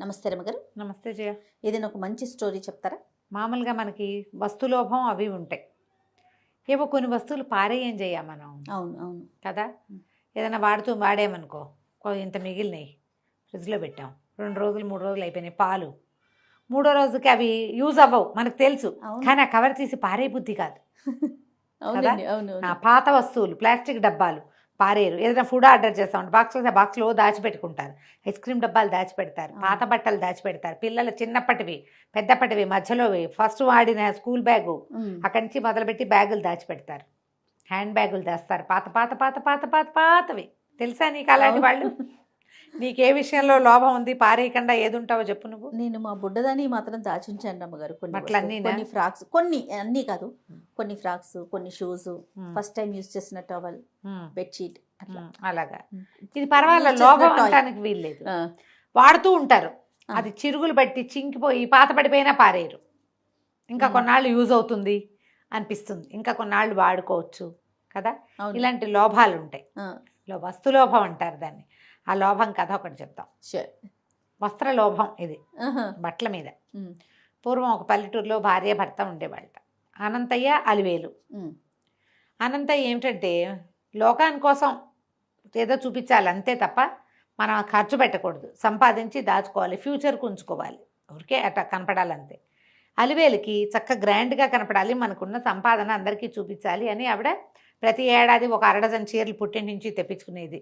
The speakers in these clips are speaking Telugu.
నమస్తే రమగారు. నమస్తే జయ. ఏదైనా ఒక మంచి స్టోరీ చెప్తారా? మామూలుగా మనకి వస్తులోభం అవి ఉంటాయి. ఏవో కొన్ని వస్తువులు పారేయం చేయ మనం. అవును అవును కదా. ఏదైనా వాడేమనుకో, ఇంత మిగిలినాయి, ఫ్రిడ్జ్లో పెట్టాం, 2 రోజులు 3 రోజులు అయిపోయినాయి, పాలు 3వ రోజుకి అవి యూజ్ అవ్వవు మనకు తెలుసు. కానీ ఆ కవర్ తీసి పారే బుద్ధి కాదు కదా. పాత వస్తువులు, ప్లాస్టిక్ డబ్బాలు పారేరు. ఏదైనా ఫుడ్ ఆర్డర్ చేస్తామంటే బాక్స్లో దాచిపెట్టుకుంటారు. ఐస్ క్రీమ్ డబ్బాలు దాచిపెడతారు, పాత బట్టలు దాచిపెడతారు, పిల్లల చిన్నప్పటివి పెద్దప్పటివి మధ్యలోవి, ఫస్ట్ వాడిన స్కూల్ బ్యాగు అక్కడి నుంచి మొదలుపెట్టి బ్యాగులు దాచిపెడతారు, హ్యాండ్ బ్యాగులు దాస్తారు, పాత పాత పాత పాత పాత పాతవి. తెలుసా నీకు అలాంటి వాళ్ళు? నీకే విషయంలో లోభం ఉంది పారేయకుండా ఏది ఉంటావో చెప్పు నువ్వు. నేను మా బుడ్డదాన్ని మాత్రం దాచుంచాను అమ్మగారు. కొన్ని ఫ్రాక్స్, కొన్ని అన్నీ కాదు, కొన్ని ఫ్రాక్స్, కొన్ని షూస్, ఫస్ట్ టైం యూజ్ చేసిన టవల్, బెడ్షీట్, అలాగా. ఇది పర్వాలేదు, లోభం అనడానికి వీల్లేదు. వాడుతూ ఉంటారు, అది చిరుగులు బట్టి చింకిపోయి పాత పడిపోయినా పారేయరు. ఇంకా కొన్నాళ్ళు యూజ్ అవుతుంది అనిపిస్తుంది, ఇంకా కొన్నాళ్ళు వాడుకోవచ్చు కదా. ఇలాంటి లోభాలు ఉంటాయి. వస్తు లోభం అంటారు దాన్ని. ఆ లోభం కథ ఒకటి చెప్తాం. వస్త్ర లోభం ఇది, బట్టల మీద. పూర్వం ఒక పల్లెటూరులో భార్య భర్త ఉండేవాళ్ళ, అనంతయ్య అలివేలు. అనంతయ్య ఏమిటంటే లోకాని కోసం ఏదో చూపించాలి అంతే తప్ప మనం ఖర్చు పెట్టకూడదు, సంపాదించి దాచుకోవాలి, ఫ్యూచర్కి ఉంచుకోవాలి, ఊరికే అట్లా కనపడాలంతే. అలివేలుకి చక్క గ్రాండ్గా కనపడాలి, మనకున్న సంపాదన అందరికీ చూపించాలి అని ఆవిడ ప్రతి ఏడాది ఒక 1 డజన్ చీరలు పుట్టింటి నుంచి తెప్పించుకునేది.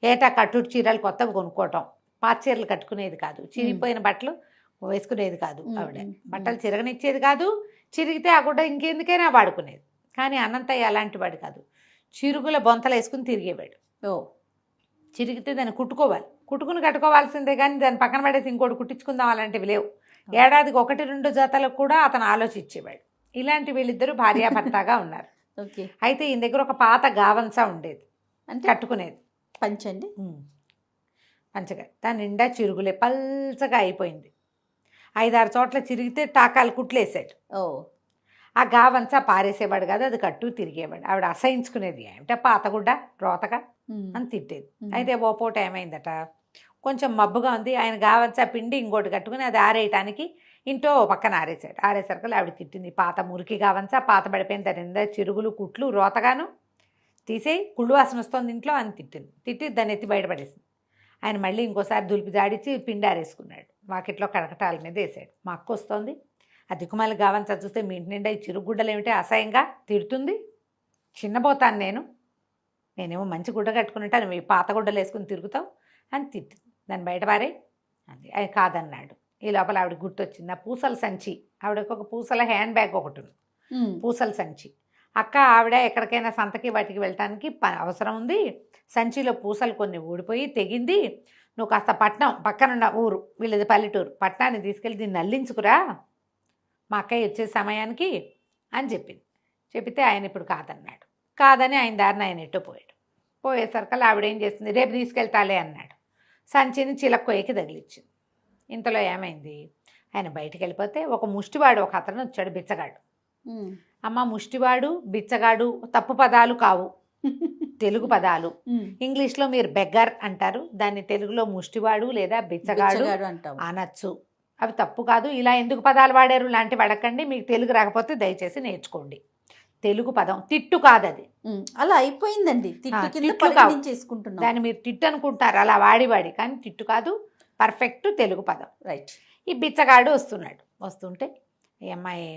ఏటా కట్టుడు చీరలు కొత్తవి కొనుక్కోవటం, పాత చీరలు కట్టుకునేది కాదు, చిరిగిపోయిన బట్టలు వేసుకునేది కాదు ఆవిడ. బట్టలు చిరగనిచ్చేది కాదు, చిరిగితే ఆ గుడ్డ ఇంకెందుకైనా వాడుకునేది. కానీ అనంతయ్య అలాంటి వాడు కాదు, చిరుగుల బొంతలు వేసుకుని తిరిగేవాడు. చిరిగితే దాన్ని కుట్టుకుని కట్టుకోవాల్సిందే, కానీ దాన్ని పక్కన పడేసి ఇంకోటి కుట్టించుకుందాం అలాంటివి లేవు. ఏడాదికి 1-2 జతలకు కూడా అతను ఆలోచించేవాడు. ఇలాంటి వీళ్ళిద్దరూ భార్యాభర్తగా ఉన్నారు. అయితే ఈయన దగ్గర ఒక పాత గావంస ఉండేది, అంటే కట్టుకునేది పంచండి, పంచగా. దాని నిండా చిరుగులే, పల్చగా అయిపోయింది. 5-6 చోట్ల చిరిగితే టాకాలు కుట్లేసాడు. ఆ గావంసా పారేసేవాడు కాదు, అది కట్టు తిరిగేవాడు. ఆవిడ అసహించుకునేది, ఏమిటా పాతగుడ్డ రోతగా అని తిట్టేది. అయితే ఓ పూట ఏమైందట, కొంచెం మబ్బుగా ఉంది, ఆయన గావంసా పిండి ఇంకోటి కట్టుకుని అది ఆరేయటానికి ఇంట్లో పక్కన ఆరేసాడు. ఆరేసరికి ఆవిడ తిట్టింది, పాత మురికి గావంసా పాత పడిపోయింది, దాని నిండా చిరుగులు కుట్లు రోతగాను, తీసేయి, కుళ్ళు వాసన వస్తుంది ఇంట్లో అని తిట్టి దాన్ని ఎత్తి బయటపడేసింది. ఆయన మళ్ళీ ఇంకోసారి దులిపి జాడిచ్చి పిండి ఆరేసుకున్నాడు, వాకిట్లో కడకటాల మీద వేసాడు. మా అక్క వస్తుంది, ఆ దిక్కుమాలి గావంసా చూస్తే మీ ఇంటి నిండా ఈ చిరుగుడ్డలు ఏమిటి అసహ్యంగా తిడుతుంది, చిన్నపోతాను నేనేమో మంచి గుడ్డ కట్టుకున్నట్టు నువ్వు పాత గుడ్డలు వేసుకుని తిరుగుతావు అని తిట్టి దాన్ని బయటపారే అది. అది కాదన్నాడు. ఈ లోపల ఆవిడ గుర్తొచ్చింది, ఆ పూసల సంచి, ఆవిడకి ఒక పూసల హ్యాండ్ బ్యాగ్ ఒకటి ఉంది, పూసల సంచి. అక్క ఆవిడ ఎక్కడికైనా సంతకి వాటికి వెళ్ళటానికి అవసరం ఉంది, సంచిలో పూసలు కొన్ని ఊడిపోయి తెగింది, నువ్వు కాస్త పట్నం పక్కనున్న ఊరు, వీళ్ళది పల్లెటూరు, పట్నాన్ని తీసుకెళ్ళి దీన్ని అల్లించుకురా మా అక్కయ్య వచ్చే సమయానికి అని చెప్పితే ఆయన ఇప్పుడు కాదన్నాడు. కాదని ఆయన దారిని ఆయన ఎట్టో పోయేసరికల్లా ఆవిడ ఏం చేస్తుంది, రేపు తీసుకెళ్తాలే అన్నాడు. సంచిని చిలక్కొయ్యకి తగిలిచ్చింది. ఇంతలో ఏమైంది, ఆయన బయటికి వెళ్ళిపోతే ఒక ముష్టివాడు ఒక అతను వచ్చాడు, బిచ్చగాడు. అమ్మ, ముష్టివాడు బిచ్చగాడు తప్పు పదాలు కావు, తెలుగు పదాలు. ఇంగ్లీష్లో మీరు బెగ్గర్ అంటారు, దాన్ని తెలుగులో ముష్టివాడు లేదా బిచ్చగాడు అనొచ్చు, అవి తప్పు కాదు. ఇలా ఎందుకు పదాలు వాడారు లాంటివి అడగండి, మీకు తెలుగు రాకపోతే దయచేసి నేర్చుకోండి. తెలుగు పదం తిట్టు కాదు, అది అలా అయిపోయిందండి, చేసుకుంటున్నాం దాన్ని మీరు తిట్టు అనుకుంటారు అలా వాడి, కానీ తిట్టు కాదు, పర్ఫెక్ట్ తెలుగు పదం. రైట్. ఈ బిచ్చగాడు వస్తుంటే అమ్మాయి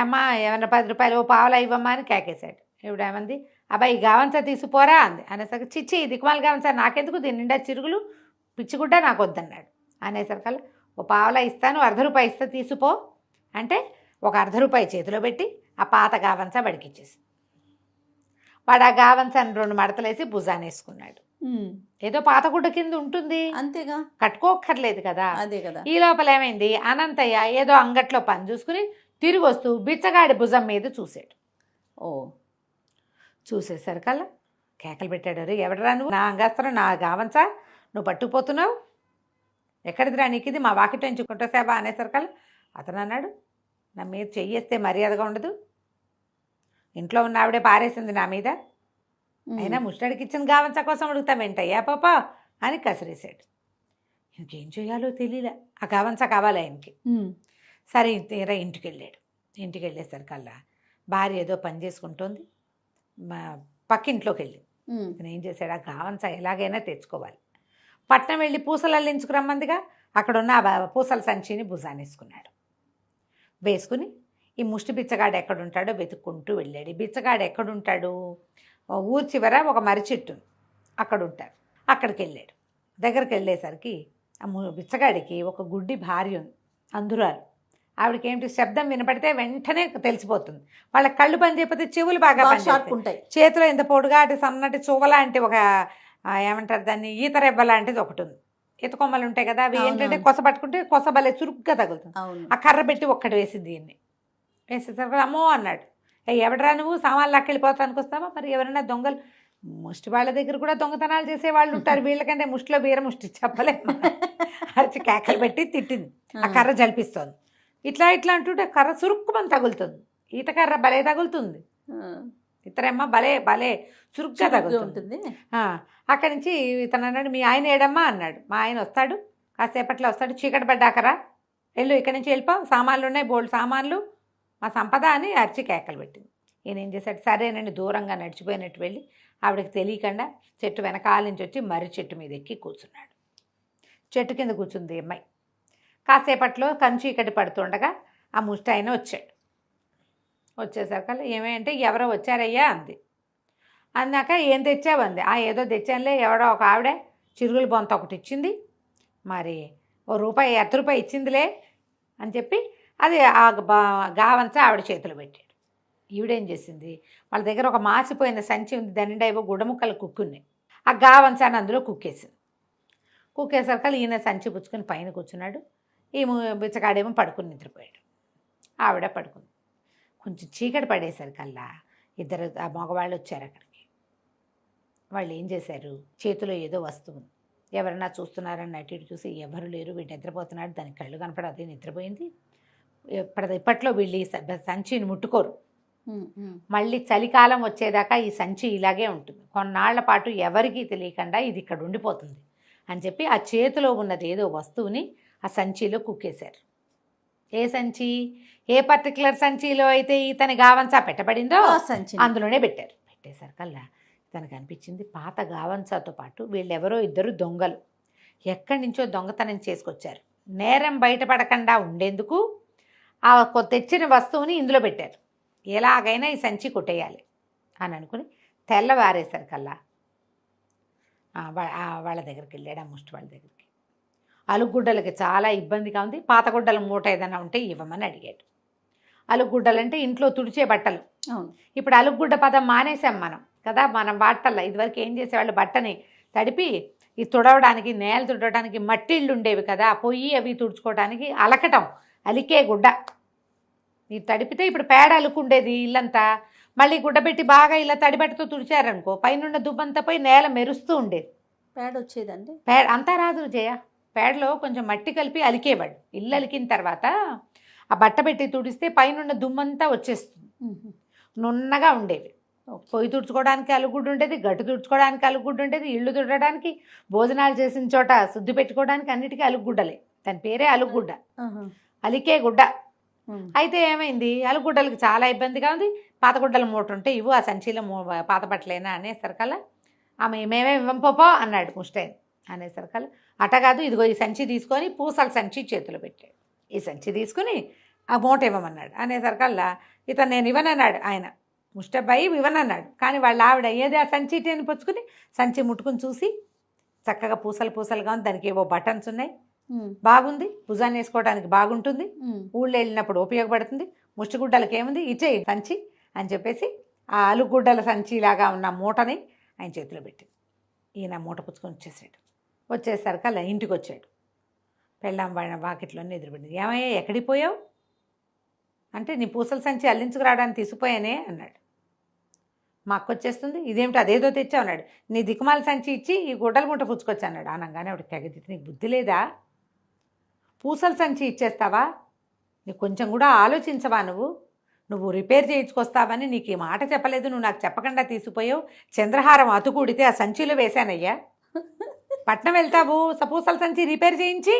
అమ్మ ఏమన్నా 10 రూపాయలు ఓ పావలా ఇవ్వమ్మా అని కేకేశాడు. ఇప్పుడు ఏమంది, అబ్బాయి గావంసా తీసిపోరా అంది. అనేసరికి చిచ్చి దిక్కుమాల గావంసా నాకెందుకు, దీని నిండా చిరుగులు, పిచ్చిగుడ్డ నాకు వద్దన్నాడు. అనేసరికల్లా ఓ పావలా ఇస్తాను, 1/2 రూపాయి ఇస్తా తీసిపో అంటే ఒక 1/2 రూపాయి చేతిలో పెట్టి ఆ పాత గావంసా వాడికి ఇచ్చేసి, వాడు ఆ గావంసాన్ని 2 మడతలేసి భుజాన్ని వేసుకున్నాడు. ఏదో పాత గుడ్డ కింద ఉంటుంది అంతేగా, కట్టుకోక్కర్లేదు కదా. అదే కదా. ఈ లోపల ఏమైంది, అనంతయ్య ఏదో అంగట్లో పని చూసుకుని తిరిగి వస్తూ బిచ్చగాడి భుజం మీద చూశాడు. చూసేసరికల్లా కేకలు పెట్టాడు, రే ఎవడరా నువ్వు, నా అంగస్త్రం నా గావంసా నువ్వు పట్టుకుపోతున్నావు, ఎక్కడిదిరా నీకు ఇది, మా వాకిట్లో నుంచి కుంటసేవా అనేసరికల్లా అతను అన్నాడు, నా మీద చెయ్యేస్తే మర్యాదగా ఉండదు, ఇంట్లో ఉన్న ఆవిడే పారేసింది నా మీద, అయినా ముష్టడికి ఇచ్చిన గావంసా కోసం అడుగుతామేంటయ్యా పాప అని కసిరేశాడు. ఇంకేం చేయాలో తెలియలే. ఆ గావంచా కావాలి ఆయనకి. సరే తీరా ఇంటికి వెళ్ళాడు. ఇంటికి వెళ్ళేసరికల్లా భార్య ఏదో పని చేసుకుంటోంది. పక్కింట్లోకి వెళ్ళి ఇతను ఏం చేశాడు, ఆ గావంచా ఎలాగైనా తెచ్చుకోవాలి. పట్నం వెళ్ళి పూసలు అల్లించుకురమ్మందిగా, అక్కడున్న ఆ పూసల సంచిని భుజానేసుకున్నాడు. వేసుకుని ఈ ముష్టి బిచ్చగాడు ఎక్కడుంటాడో వెతుక్కుంటూ వెళ్ళాడు. ఈ బిచ్చగాడు ఎక్కడుంటాడు, ఊరి చివర ఒక మర్రి చెట్టు అక్కడ ఉంటారు. అక్కడికి వెళ్ళాడు. దగ్గరికి వెళ్ళేసరికి ఆ బిచ్చగాడికి ఒక గుడ్డి భార్య ఉంది, అందురాలు. ఆవిడకి ఏమిటి శబ్దం వినపడితే వెంటనే తెలిసిపోతుంది. వాళ్ళ కళ్ళు పని చేయకపోతే చెవులు బాగా పనిచేస్తాయి. చేతిలో ఇంత పొడుగా అటు సన్నటి చువ్వలాంటి ఒక ఏమంటారు దాన్ని, ఈత రెబ్బ లాంటిది ఒకటి ఉంది. ఈత కొమ్మలు ఉంటాయి కదా, అవి ఏంటంటే కొస పట్టుకుంటే కొస భలే చురుగ్గా తగులుతుంది. ఆ కర్ర పెట్టి ఒక్కటి వేసింది. దీన్ని వేసేసరికి అమ్మో అన్నాడు. ఎవడరా నువ్వు, సామాన్లు లాక్కెళ్ళిపోతానికి వస్తావా? మరి ఎవరైనా దొంగలు, ముష్టి వాళ్ళ దగ్గర కూడా దొంగతనాలు చేసేవాళ్ళు ఉంటారు, వీళ్ళకంటే ముష్టిలో వీర ముష్టి చెప్పలేదు. అరిచి కేకలు పెట్టి తిట్టింది. ఆ కర్ర జలిపిస్తోంది. ఇట్లా ఇట్లా అంటుంటే కర్ర చురుక్కుమని తగులుతుంది. ఈత కర్ర భలే తగులుతుంది. ఇతరమ్మ భలే భలే చురుగ్గా తగులుతుంది. అక్కడి నుంచి ఇతను అన్నాడు, మీ ఆయన ఏడమ్మా అన్నాడు. మా ఆయన వస్తాడు, కాసేపట్లో వస్తాడు, చీకటి పడ్డాకరా వెళ్ళు, ఇక్కడి నుంచి వెళ్ళిపో, సామాన్లు ఉన్నాయి, బోల్డ్ సామాన్లు, మా సంపద అని అరిచి కేకలు పెట్టింది. ఈయన ఏం చేశాడు, సరేనండి దూరంగా నడిచిపోయినట్టు వెళ్ళి ఆవిడకి తెలియకుండా చెట్టు వెనకాల నుంచి వచ్చి మర్రి చెట్టు మీద ఎక్కి కూర్చున్నాడు. చెట్టు కింద కూర్చుంది అమ్మాయి. కాసేపట్లో చీకటి పడుతుండగా ఆ ముష్టి ఆయన వచ్చాడు. వచ్చేసరికల్లా ఏమంటే ఎవరో వచ్చారయ్యా అంది. అన్నాక ఏం తెచ్చావంది. ఏదో తెచ్చానులే, ఎవడో ఒక ఆవిడ చిరుగుల బొంత ఒకటి ఇచ్చింది, మరి ₹1 ఇచ్చిందిలే అని చెప్పి అది ఆ గావంచా ఆవిడ చేతులు పెట్టాడు. ఈవిడేం చేసింది, వాళ్ళ దగ్గర ఒక మాసిపోయిన సంచి ఉంది, దాని నిండా ఏవో గుడముక్కలు కుక్కున్నాయి. ఆ గావంచాన్ని అందులో కుక్కేసింది. కుక్కేసరికల్లా ఈయన సంచి పుచ్చుకొని పైన కూర్చున్నాడు. ఈ బిచ్చగాడేమో పడుకుని నిద్రపోయాడు. ఆవిడ పడుకుంది. కొంచెం చీకటి పడేసరికల్లా ఇద్దరు ఆ మగవాళ్ళు వచ్చారు అక్కడికి. వాళ్ళు ఏం చేశారు, చేతిలో ఏదో వస్తువు ఉంది, ఎవరన్నా చూస్తున్నారని అటు ఇటు చూసి ఎవరు లేరు, వీడు నిద్రపోతున్నాడు, దానికి కళ్ళు కనపడదు, నిద్రపోయింది. ఇప్పట్లో వీళ్ళు ఈ సంచిని ముట్టుకోరు. మళ్ళీ చలికాలం వచ్చేదాకా ఈ సంచి ఇలాగే ఉంటుంది, కొన్నాళ్ల పాటు ఎవరికీ తెలియకుండా ఇది ఇక్కడ ఉండిపోతుంది అని చెప్పి ఆ చేతిలో ఉన్నది ఏదో వస్తువుని ఆ సంచిలో కుక్కేశారు. ఏ సంచి, ఏ పర్టికులర్ సంచిలో అయితే ఇతని గావంచా పెట్టబడిందో సంచి అందులోనే పెట్టారు. పెట్టేసరికల్లా తనకు అనిపించింది, పాత గావంచాతో పాటు వీళ్ళెవరో ఇద్దరు దొంగలు ఎక్కడి నుంచో దొంగతనం చేసుకొచ్చారు, నేరం బయటపడకుండా ఉండేందుకు ఆ తెచ్చిన వస్తువుని ఇందులో పెట్టారు, ఎలాగైనా ఈ సంచి కొట్టేయాలి అని అనుకుని తెల్లవారేసరికల్లా వాళ్ళ దగ్గరికి వెళ్ళాడు. ఆ ముష్టి వాళ్ళ దగ్గరికి. అలుగుడ్డలకి చాలా ఇబ్బందిగా ఉంది, పాత గుడ్డల మూట ఏదైనా ఉంటే ఇవ్వమని అడిగాడు. అలుగుడ్డలంటే ఇంట్లో తుడిచే బట్టలు. ఇప్పుడు అలుగుడ్డ పదం మానేసాం మనం కదా, మనం వాటల్లో ఇదివరకు ఏం చేసేవాళ్ళు, బట్టని తడిపి ఈ తుడవడానికి, నేల తుడవడానికి మట్టి ఇళ్ళు ఉండేవి కదా, పొయ్యి అవి తుడుచుకోవడానికి అలకటం, అలికే గుడ్డ. ఇది తడిపితే ఇప్పుడు పేడ అలుకుండేది ఇల్లంతా, మళ్ళీ గుడ్డ పెట్టి బాగా ఇలా తడిబట్టతో తుడిచారనుకో పైన దుబ్బంతా పోయి నేల మెరుస్తూ ఉండేది. పేడ వచ్చేదండి, పేడ అంతా రాదు జయ, పేడలో కొంచెం మట్టి కలిపి అలికేవాడు. ఇల్లు అలికిన తర్వాత ఆ బట్ట పెట్టి తుడిస్తే పైన దుమ్మంతా వచ్చేస్తుంది, నున్నగా ఉండేవి. పొయ్యి తుడుచుకోవడానికి అలుగుడ్డు ఉండేది, గట్టు తుడుచుకోవడానికి అలుగుడ్డు ఉండేది, ఇళ్ళు తుడడానికి, భోజనాలు చేసిన చోట శుద్ధి పెట్టుకోవడానికి అన్నిటికీ అలుగుడ్డలే. దాని పేరే అలుగుడ్డ, అలికే గుడ్డ. అయితే ఏమైంది, అలుగుడ్డలకి చాలా ఇబ్బందిగా ఉంది, పాత గుడ్డల మూట ఉంటే ఇవ్వు, ఆ సంచిలో పాత బట్టలేనా అనేసరికల్లా ఆమె మేమే ఇవ్వంపోపో అన్నాడు ముష్టైన్. అనేసరికల్లా అట కాదు, ఇదిగో ఈ సంచి తీసుకొని పూసల సంచి చేతిలో పెట్టాడు. ఈ సంచి తీసుకుని ఆ మూట ఇవ్వమన్నాడు. అనేసరికల్లా ఇతను నేను ఇవ్వనన్నాడు. ఆయన ముష్టబ్బాయి ఇవ్వనన్నాడు. కానీ వాళ్ళ ఆవిడ ఏది ఆ సంచి అని పుచ్చుకుని సంచి ముట్టుకుని చూసి చక్కగా పూసలుగా ఉంది, దానికి ఏవో బటన్స్ ఉన్నాయి, బాగుంది, భుజాన్ని వేసుకోవడానికి బాగుంటుంది, ఊళ్ళో వెళ్ళినప్పుడు ఉపయోగపడుతుంది, ముష్టిగుడ్డలకి ఏముంది ఇచ్చేయి సంచి అని చెప్పేసి ఆ అలుగుడ్డల సంచిలాగా ఉన్న మూటని ఆయన చేతిలో పెట్టింది. ఈయన మూట పుచ్చుకొని వచ్చేసరికి అలా ఇంటికి వచ్చాడు. పెళ్ళాం వాకిట్లోనే ఎదురుపడింది. ఏమయ్యా ఎక్కడికి పోయావు అంటే, నీ పూసల సంచి అల్లించుకురావడానికి తీసుకుపోయానే అన్నాడు. మా అక్క వచ్చేస్తుంది, ఇదేమిటి అదేదో తెచ్చావు అన్నాడు. నీ దిక్కుమాల సంచి ఇచ్చి ఈ గుడ్డల మూట పుచ్చుకొచ్చి అన్నాడు. అనగానే ఆవిడ తెగదిtti, నీకు బుద్ధి లేదా, పూసల సంచి ఇచ్చేస్తావా, నీకు కొంచెం కూడా ఆలోచించవా, నువ్వు రిపేర్ చేయించుకొస్తావని నీకు ఈ మాట చెప్పలేదు, నువ్వు నాకు చెప్పకుండా తీసుకుపోయావు, చంద్రహారం అతుకుడితే ఆ సంచిలో వేశానయ్యా పట్నం వెళ్తావు పూసల సంచి రిపేర్ చేయించి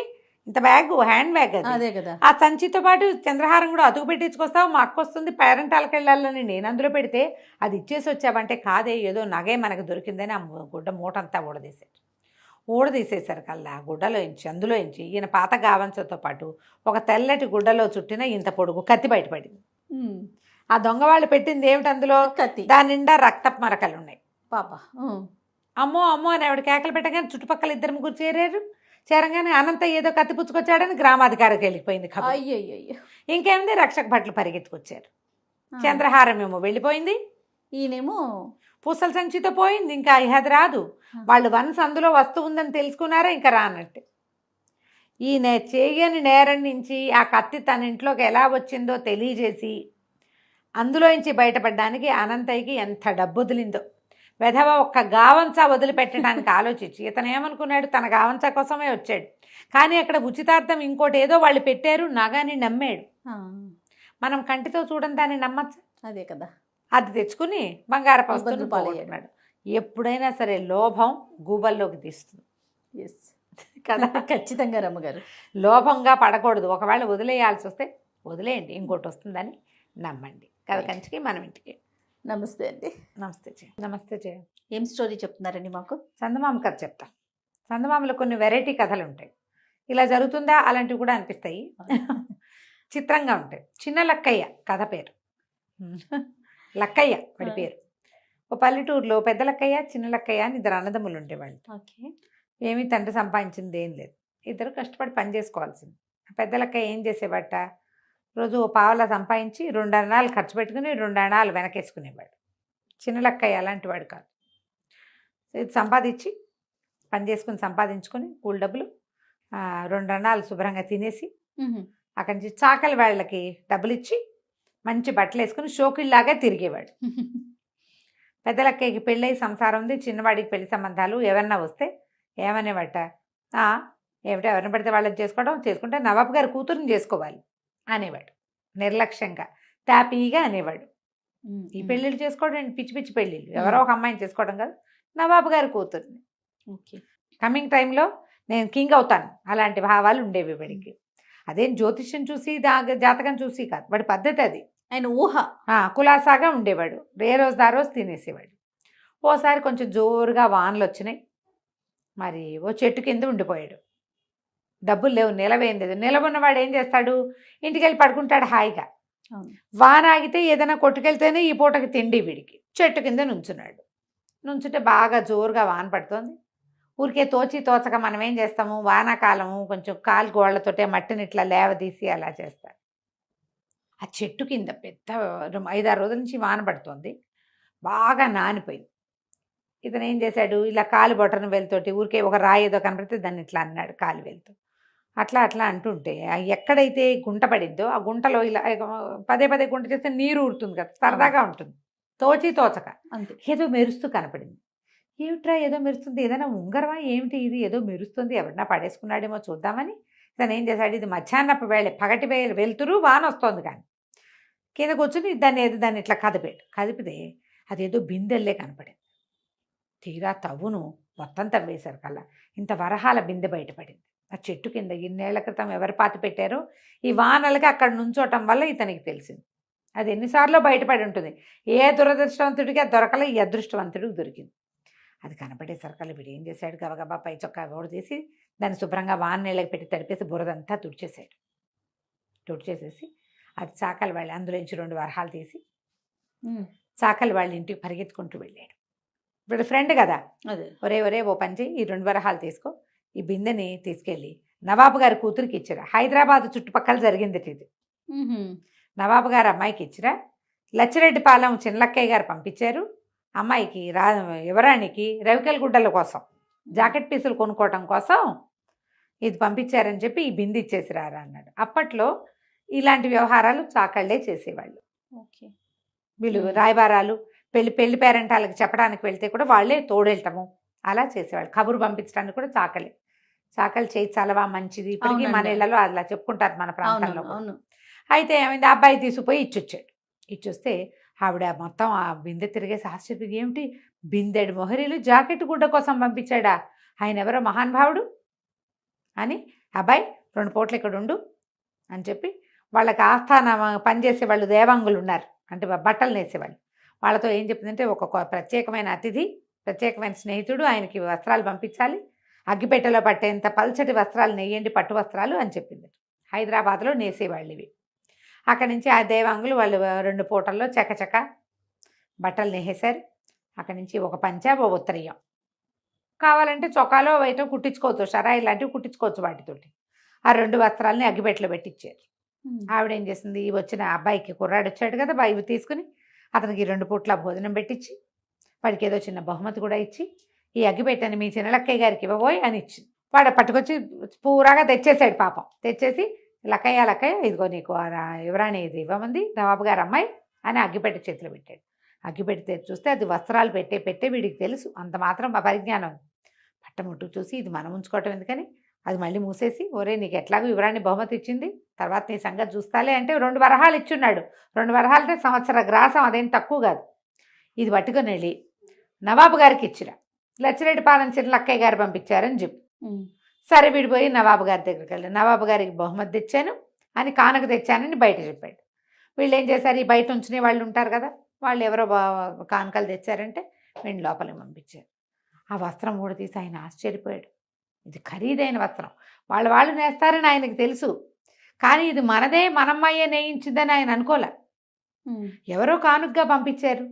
ఇంత బ్యాగ్ హ్యాండ్ బ్యాగ్ అది అదే కదా. ఆ సంచితో పాటు చంద్రహారం కూడా అతుకు పెట్టించుకొస్తావు, మా అక్క వస్తుంది పేరెంటాలకు వెళ్ళాలని నేను అందులో పెడితే అది ఇచ్చేసి వచ్చావంటే కాదే ఏదో నగే మనకు దొరికిందని ఆ గుడ్డ మూటంతా ఊడదీసేశారు కల్లా గుడ్డలోంచి అందులోంచి ఈయన పాత గావంచతో పాటు ఒక తెల్లటి గుడ్డలో చుట్టిన ఇంత పొడుగు కత్తి బయటపడింది. ఆ దొంగ వాళ్ళు పెట్టింది ఏమిటి అందులో? కత్తి. దాని నిండా రక్తపు మరకలు ఉన్నాయి. పాప అమ్మో అమ్మో అని ఆవిడ కేకలు పెట్టగానే చుట్టుపక్కల 2 ముగ్గురు చేరంగానే అనంత ఏదో కత్తి పుచ్చుకొచ్చాడని గ్రామాధికారికి వెళ్ళిపోయింది ఖబర్. అయ్యయ్యో. ఇంకేముంది, రక్షక భట్లు పరిగెత్తుకొచ్చారు. చంద్రహారం ఏమో వెళ్ళిపోయింది, ఈయనేమో పూసల సంచితో పోయింది. ఇంకా అది రాదు. వాళ్ళు వన్స్ అందులో వస్తువు ఉందని తెలుసుకున్నారా ఇంకా రానట్టు. ఈయన చేయని నేరం నుంచి ఆ కత్తి తన ఇంట్లోకి ఎలా వచ్చిందో తెలియజేసి అందులోంచి బయటపడడానికి అనంతయ్యకి ఎంత డబ్బు వదిలిందో. వెధవ ఒక్క గావంచా వదిలిపెట్టడానికి ఆలోచించి ఇతను ఏమనుకున్నాడు, తన గావంచా కోసమే వచ్చాడు. కానీ అక్కడ ఉచితార్థం ఇంకోటి ఏదో వాళ్ళు పెట్టారు, నగాని నమ్మాడు. మనం కంటితో చూడని దాన్ని నమ్మచ్చు. అదే కదా. అది తెచ్చుకుని బంగారపు వస్తువులు పాలయ్యాడు. ఎప్పుడైనా సరే లోభం గూబల్లోకి తీస్తుంది కదా. ఖచ్చితంగా రమ్మగారు, లోభంగా పడకూడదు. ఒకవేళ వదిలేయాల్సి వస్తే వదిలేయండి, ఇంకోటి వస్తుందని నమ్మండి. కథ కంచికి మనం ఇంటికి. నమస్తే అండి. నమస్తే జయ. నమస్తే జయ. ఏం స్టోరీ చెప్తున్నారండి మాకు? చందమామ కథ చెప్తా. చందమామలో కొన్ని వెరైటీ కథలు ఉంటాయి. ఇలా జరుగుతుందా అలాంటివి కూడా అనిపిస్తాయి. చిత్రంగా ఉంటాయి. చిన్న లక్కయ్య కథ పేరు. లక్కయ్య వాడి పేరు. ఓ పల్లెటూరులో పెద్ద లక్కయ్య చిన్న లక్కయ్య అని 2 అన్నదమ్ములు ఉండేవాళ్ళు. ఓకే. ఏమీ తండ్రి సంపాదించింది ఏం లేదు, ఇద్దరు కష్టపడి పని చేసుకోవాల్సింది. పెద్ద లక్కయ్య ఏం చేసేవాట, రోజు ఓ పావలా సంపాదించి 2 అణాలు ఖర్చు పెట్టుకుని 2 అణాలు వెనకేసుకునేవాడు. చిన్న లక్కయ్య అలాంటి వాడు కాదు. ఇది సంపాదించి పని చేసుకుని సంపాదించుకొని కూలి డబ్బులు 2 అణాలు శుభ్రంగా తినేసి అక్కడి నుంచి చాకలి వాళ్ళకి డబ్బులు ఇచ్చి మంచి బట్టలు వేసుకుని షోకిల్లాగా తిరిగేవాడు. పెద్ద లక్కయ్యకి పెళ్ళై సంసారం ఉంది, చిన్నవాడికి పెళ్లి సంబంధాలు ఎవరన్నా వస్తే ఏమనేవాట, ఏమిటో ఎవరిని పడితే వాళ్ళని చేసుకుంటే నవాబు గారి కూతురుని చేసుకోవాలి అనేవాడు. నిర్లక్ష్యంగా తాపీగా అనేవాడు. ఈ పెళ్ళిళ్ళు చేసుకోవడం పిచ్చి పిచ్చి పెళ్ళిళ్ళు, ఎవరో ఒక అమ్మాయిని చేసుకోవడం కాదు, నవాబు గారి కూతుర్ని. ఓకే. కమింగ్ టైంలో నేను కింగ్ అవుతాను అలాంటి భావాలు ఉండేవి వాడికి. అదేం జ్యోతిష్యం చూసి జాతకం చూసి కాదు, వాడి పద్ధతి అది. ఆయన ఊహ కులాసాగా ఉండేవాడు. ఏ రోజు ఆ రోజు తినేసేవాడు. ఓసారి కొంచెం జోరుగా వానలు వచ్చినాయి. మరి ఓ చెట్టు కింద ఉండిపోయాడు. డబ్బులు లేవు, నిలవేం లేదు. నిలబడినవాడు ఏం చేస్తాడు, ఇంటికి వెళ్ళి పడుకుంటాడు హాయిగా. వాన ఆగితే ఏదైనా కొట్టుకెళ్తేనే ఈ పూటకి తిండి వీడికి. చెట్టు కింద నుంచున్నాడు. నుంచుంటే బాగా జోరుగా వాన పడుతోంది. ఊరికే తోచక మనం ఏం చేస్తాము, వానాకాలము కొంచెం కాలు గోళ్లతోటే మట్టిని ఇట్లా లేవదీసి అలా చేస్తారు. ఆ చెట్టు కింద పెద్ద 5-6 రోజుల నుంచి వాన పడుతోంది, బాగా నానిపోయింది. ఇతను ఏం చేశాడు, ఇలా కాలు బొటన వేలుతోటి ఊరికే ఒక రాయి ఏదో కనపడితే దాన్ని ఇట్లా అన్నాడు కాలు వేలుతో. అట్లా అంటుంటే ఎక్కడైతే గుంట పడిందో ఆ గుంటలో ఇలా పదే గుంట చేస్తే నీరు ఊరుతుంది కదా, సరదాగా ఉంటుంది. తోచక ఏదో మెరుస్తూ కనపడింది. ఏమిట్రా ఏదో మెరుస్తుంది, ఏదైనా ఉంగరమా ఏమిటి ఇది, ఏదో మెరుస్తుంది, ఎవరన్నా పడేసుకున్నాడేమో చూద్దామని తను ఏం చేశాడు, ఇది మధ్యాహ్నపు వేళ పగటి వెళ్తురు వాన వస్తుంది కానీ కింద కూర్చుని దాన్ని ఇట్లా కదిపితే అదేదో బిందెల్లే కనపడింది. తీరా తవ్వును మొత్తం తవ్వేశారు కల్లా ఇంత వరహాల బిందె బయటపడింది. ఆ చెట్టు కింద 2 క్రితం ఎవరు పాతి పెట్టారో ఈ వానలకి అక్కడ నుంచోటం వల్ల ఇతనికి తెలిసింది. అది ఎన్నిసార్లు బయటపడి ఉంటుంది. ఏ దురదృష్టవంతుడికి అది దొరకలే, ఈ అదృష్టవంతుడికి దొరికింది. అది కనపడేసరికల్లా వీడు ఏం చేశాడు, గబగబా పై చొక్కా ఓడ తీసి దాన్ని శుభ్రంగా వాన నీళ్ళకి పెట్టి తడిపేసి బురదంతా తుడిచేసేసి అది చాకలి వాళ్ళు అందులోంచి 2 వరహాలు తీసి చాకలి వాళ్ళ ఇంటికి పరిగెత్తుకుంటూ వెళ్ళాడు. వీడు ఫ్రెండ్ కదా, ఒరే ఓ పని చేయి, ఈ 2 వరహాలు తీసుకో, ఈ బిందెని తీసుకెళ్ళి నవాబు గారి కూతురికి ఇచ్చిరా. హైదరాబాద్ చుట్టుపక్కల జరిగింది ఇది. నవాబు గారు అమ్మాయికి ఇచ్చిరా. లచ్చిరెడ్డిపాలెం చిన్నలక్కయ్య గారు పంపించారు అమ్మాయికి యువరాణికి రవికెల గుడ్డల కోసం జాకెట్ పీసులు కొనుక్కోవటం కోసం ఇది పంపించారని చెప్పి ఈ బిందె ఇచ్చేసి రారా అన్నాడు. అప్పట్లో ఇలాంటి వ్యవహారాలు చాకళ్ళే చేసేవాళ్ళు. వీళ్ళు రాయబారాలు పెళ్లి పేరెంటాలకు చెప్పడానికి వెళ్తే కూడా వాళ్ళే తోడెళ్ళటము అలా చేసేవాళ్ళు. కబురు పంపించడానికి కూడా చాకలి చేయి చలవా మంచిది, ఇప్పటికీ మన ఇళ్లలో అలా చెప్పుకుంటారు మన ప్రాంతంలో. అయితే ఏమైంది, అబ్బాయి తీసుకుపోయి ఇచ్చొస్తే ఆవిడ మొత్తం ఆ బిందె తిరిగేసి ఆశ్చర్యం, ఏమిటి బిందెడు మొహరీలు జాకెట్ గుడ్డ కోసం పంపించాడా, ఆయన ఎవరో మహానుభావుడు అని, అబ్బాయి 2 పూటలు ఇక్కడ ఉండు అని చెప్పి వాళ్ళకి ఆస్థాన పనిచేసే వాళ్ళు దేవాంగులు ఉన్నారు, అంటే బట్టలు నేసేవాళ్ళు. వాళ్ళతో ఏం చెప్పిందంటే ఒక ప్రత్యేకమైన అతిథి, ప్రత్యేకమైన స్నేహితుడు, ఆయనకి వస్త్రాలు పంపించాలి, అగ్గిపెట్టెలో పట్టేంత పల్చటి వస్త్రాలు నెయ్యండి, పట్టు వస్త్రాలు అని చెప్పింది. హైదరాబాద్లో నేసేవాళ్ళు ఇవి. అక్కడి నుంచి ఆ దేవాంగులు వాళ్ళు 2 పూటల్లో చకచక బట్టలు నేసేశారు. అక్కడి నుంచి ఒక పంచా ఓ ఉత్తరీయం, కావాలంటే చొక్కాలో బయట కుట్టించుకోవచ్చు, షరాయి లాంటివి కుట్టించుకోవచ్చు వాటితోటి. ఆ 2 వస్త్రాలని అగ్గిపెట్టెలో పెట్టించారు. ఆవిడ ఏం చేసింది, వచ్చిన అబ్బాయికి కుర్రాడు వచ్చాడు కదా, ఇవి తీసుకుని అతనికి 2 పూట్ల భోజనం పెట్టించి వాడికి ఏదో చిన్న బహుమతి కూడా ఇచ్చి, ఈ అగ్గిపెట్టని మీ చిన్నలక్కయ్య గారికి ఇవ్వబోయి అని ఇచ్చింది. వాడు పట్టుకొచ్చి పూరాగా తెచ్చేసాడు పాపం. తెచ్చేసి లక్కయ్య ఇదిగో నీకు యువరాణి ఇది ఇవ్వమంది నవాబు గారు అమ్మాయి అని అగ్గిపెట్టె చేతిలో పెట్టాడు. అగ్గిపెట్టి చూస్తే అది వస్త్రాలు పెట్టే వీడికి తెలుసు, అంత మాత్రం ఆ పరిజ్ఞానం. పట్టముట్టు చూసి ఇది మనం ఉంచుకోవటం ఎందుకని అది మళ్ళీ మూసేసి, ఒరే నీకు ఎట్లాగో యువరాణి బహుమతి ఇచ్చింది, తర్వాత నీ సంగతి చూస్తాలే అంటే 2 వరహాలు ఇచ్చున్నాడు. 2 వరహాలు అంటే సంవత్సర గ్రాసం, అదేం తక్కువ కాదు. ఇది పట్టుకొని వెళ్ళి నవాబు గారికి ఇచ్చిరా, లచ్చిరెడ్డిపాలెం చిన్నలక్కయ్య గారు పంపించారని చెప్పు. సరే విడిపోయి నవాబు గారి దగ్గరికి వెళ్ళి నవాబు గారికి బహుమతి తెచ్చాను అని, కానుక తెచ్చానని బయట చెప్పాడు. వీళ్ళు ఏం చేశారు, ఈ బయట ఉంచునే వాళ్ళు ఉంటారు కదా, వాళ్ళు ఎవరో కానుకలు తెచ్చారంటే వీళ్ళు లోపలికి పంపించారు. ఆ వస్త్రం కూడా తీసి ఆయన ఆశ్చర్యపోయాడు. ఇది ఖరీదైన వస్త్రం, వాళ్ళు నేస్తారని ఆయనకు తెలుసు, కానీ ఇది మనదే, మనమ్మాయే నేయించిందని ఆయన అనుకోలే. ఎవరో కానుకగా పంపించారు.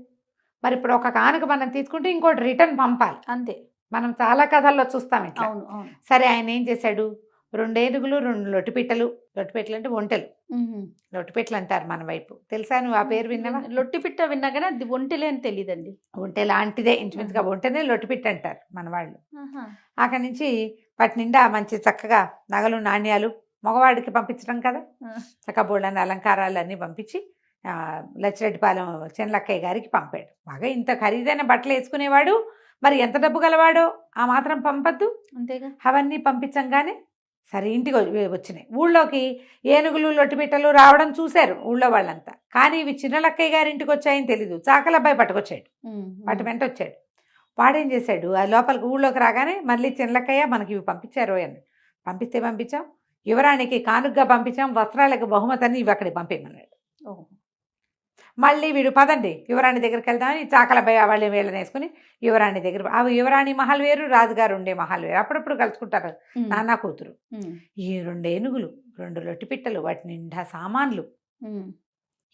మరి ఇప్పుడు ఒక కానుక మనం తీసుకుంటే ఇంకోటి రిటర్న్ పంపాలి, అంతే. మనం చాలా కథల్లో చూస్తాం ఇట్లా. సరే ఆయన ఏం చేశాడు, 2 ఏనుగులు, 2 లొట్టిపిట్టలు అంటే ఒంటెలు, లొట్టిపిట్టలు అంటారు మన వైపు, తెలుసా నువ్వు ఆ పేరు విన్నావా? లొట్టిపిట్ట విన్నా కానీ అది ఒంటెలే అని తెలియదండి. ఒంటె లాంటిదే ఇంచుమించుగా, ఒంటెనే లొట్టిపిట్ట అంటారు మన వాళ్ళు. అక్కడి నుంచి వాటి నిండా మంచి చక్కగా నగలు నాణ్యాలు, మగవాడికి పంపించడం కదా, చక్కబోళ్ళని అలంకారాలు అన్నీ పంపించి లచ్చిరెడ్డిపాలెం చిన్నలక్కయ్య గారికి పంపాడు. బాగా ఇంత ఖరీదైన బట్టలు వేసుకునేవాడు, మరి ఎంత డబ్బు గలవాడో ఆ మాత్రం పంపద్దు, అంతేగా. అవన్నీ పంపించంగానే సరే ఇంటికి వచ్చినాయి. ఊళ్ళోకి ఏనుగులు లొట్టిపిట్టలు రావడం చూశారు ఊళ్ళో వాళ్ళంతా, కానీ ఇవి చిన్నలక్కయ్య గారి ఇంటికి వచ్చాయని తెలీదు. చాకలబ్బాయి పట్టుకొచ్చాడు, వాటి వెంట వచ్చాడు. వాడేం చేశాడు, ఆ లోపలికి ఊళ్ళోకి రాగానే మళ్ళీ చిన్నలక్కయ్య మనకి ఇవి పంపించారు అని, పంపించాం, యువరానికి కానుకగా పంపించాం, వస్త్రాలకు బహుమతిని ఇవి అక్కడికి పంపేయమన్నాడు. మళ్ళీ వీడు పదండి యువరాణి దగ్గరికి వెళ్దామని చాకలబ్బాయి వాళ్ళు వీళ్ళని వేసుకుని యువరాణి దగ్గర, అవి యువరాణి మహల్ వేరు, రాజుగారు ఉండే మహల్ వేరు, అప్పుడప్పుడు కలుసుకుంటారు నాన్న కూతురు. ఈ 2 ఏనుగులు, 2 లొట్టిపిట్టలు, వాటి నిండా సామాన్లు,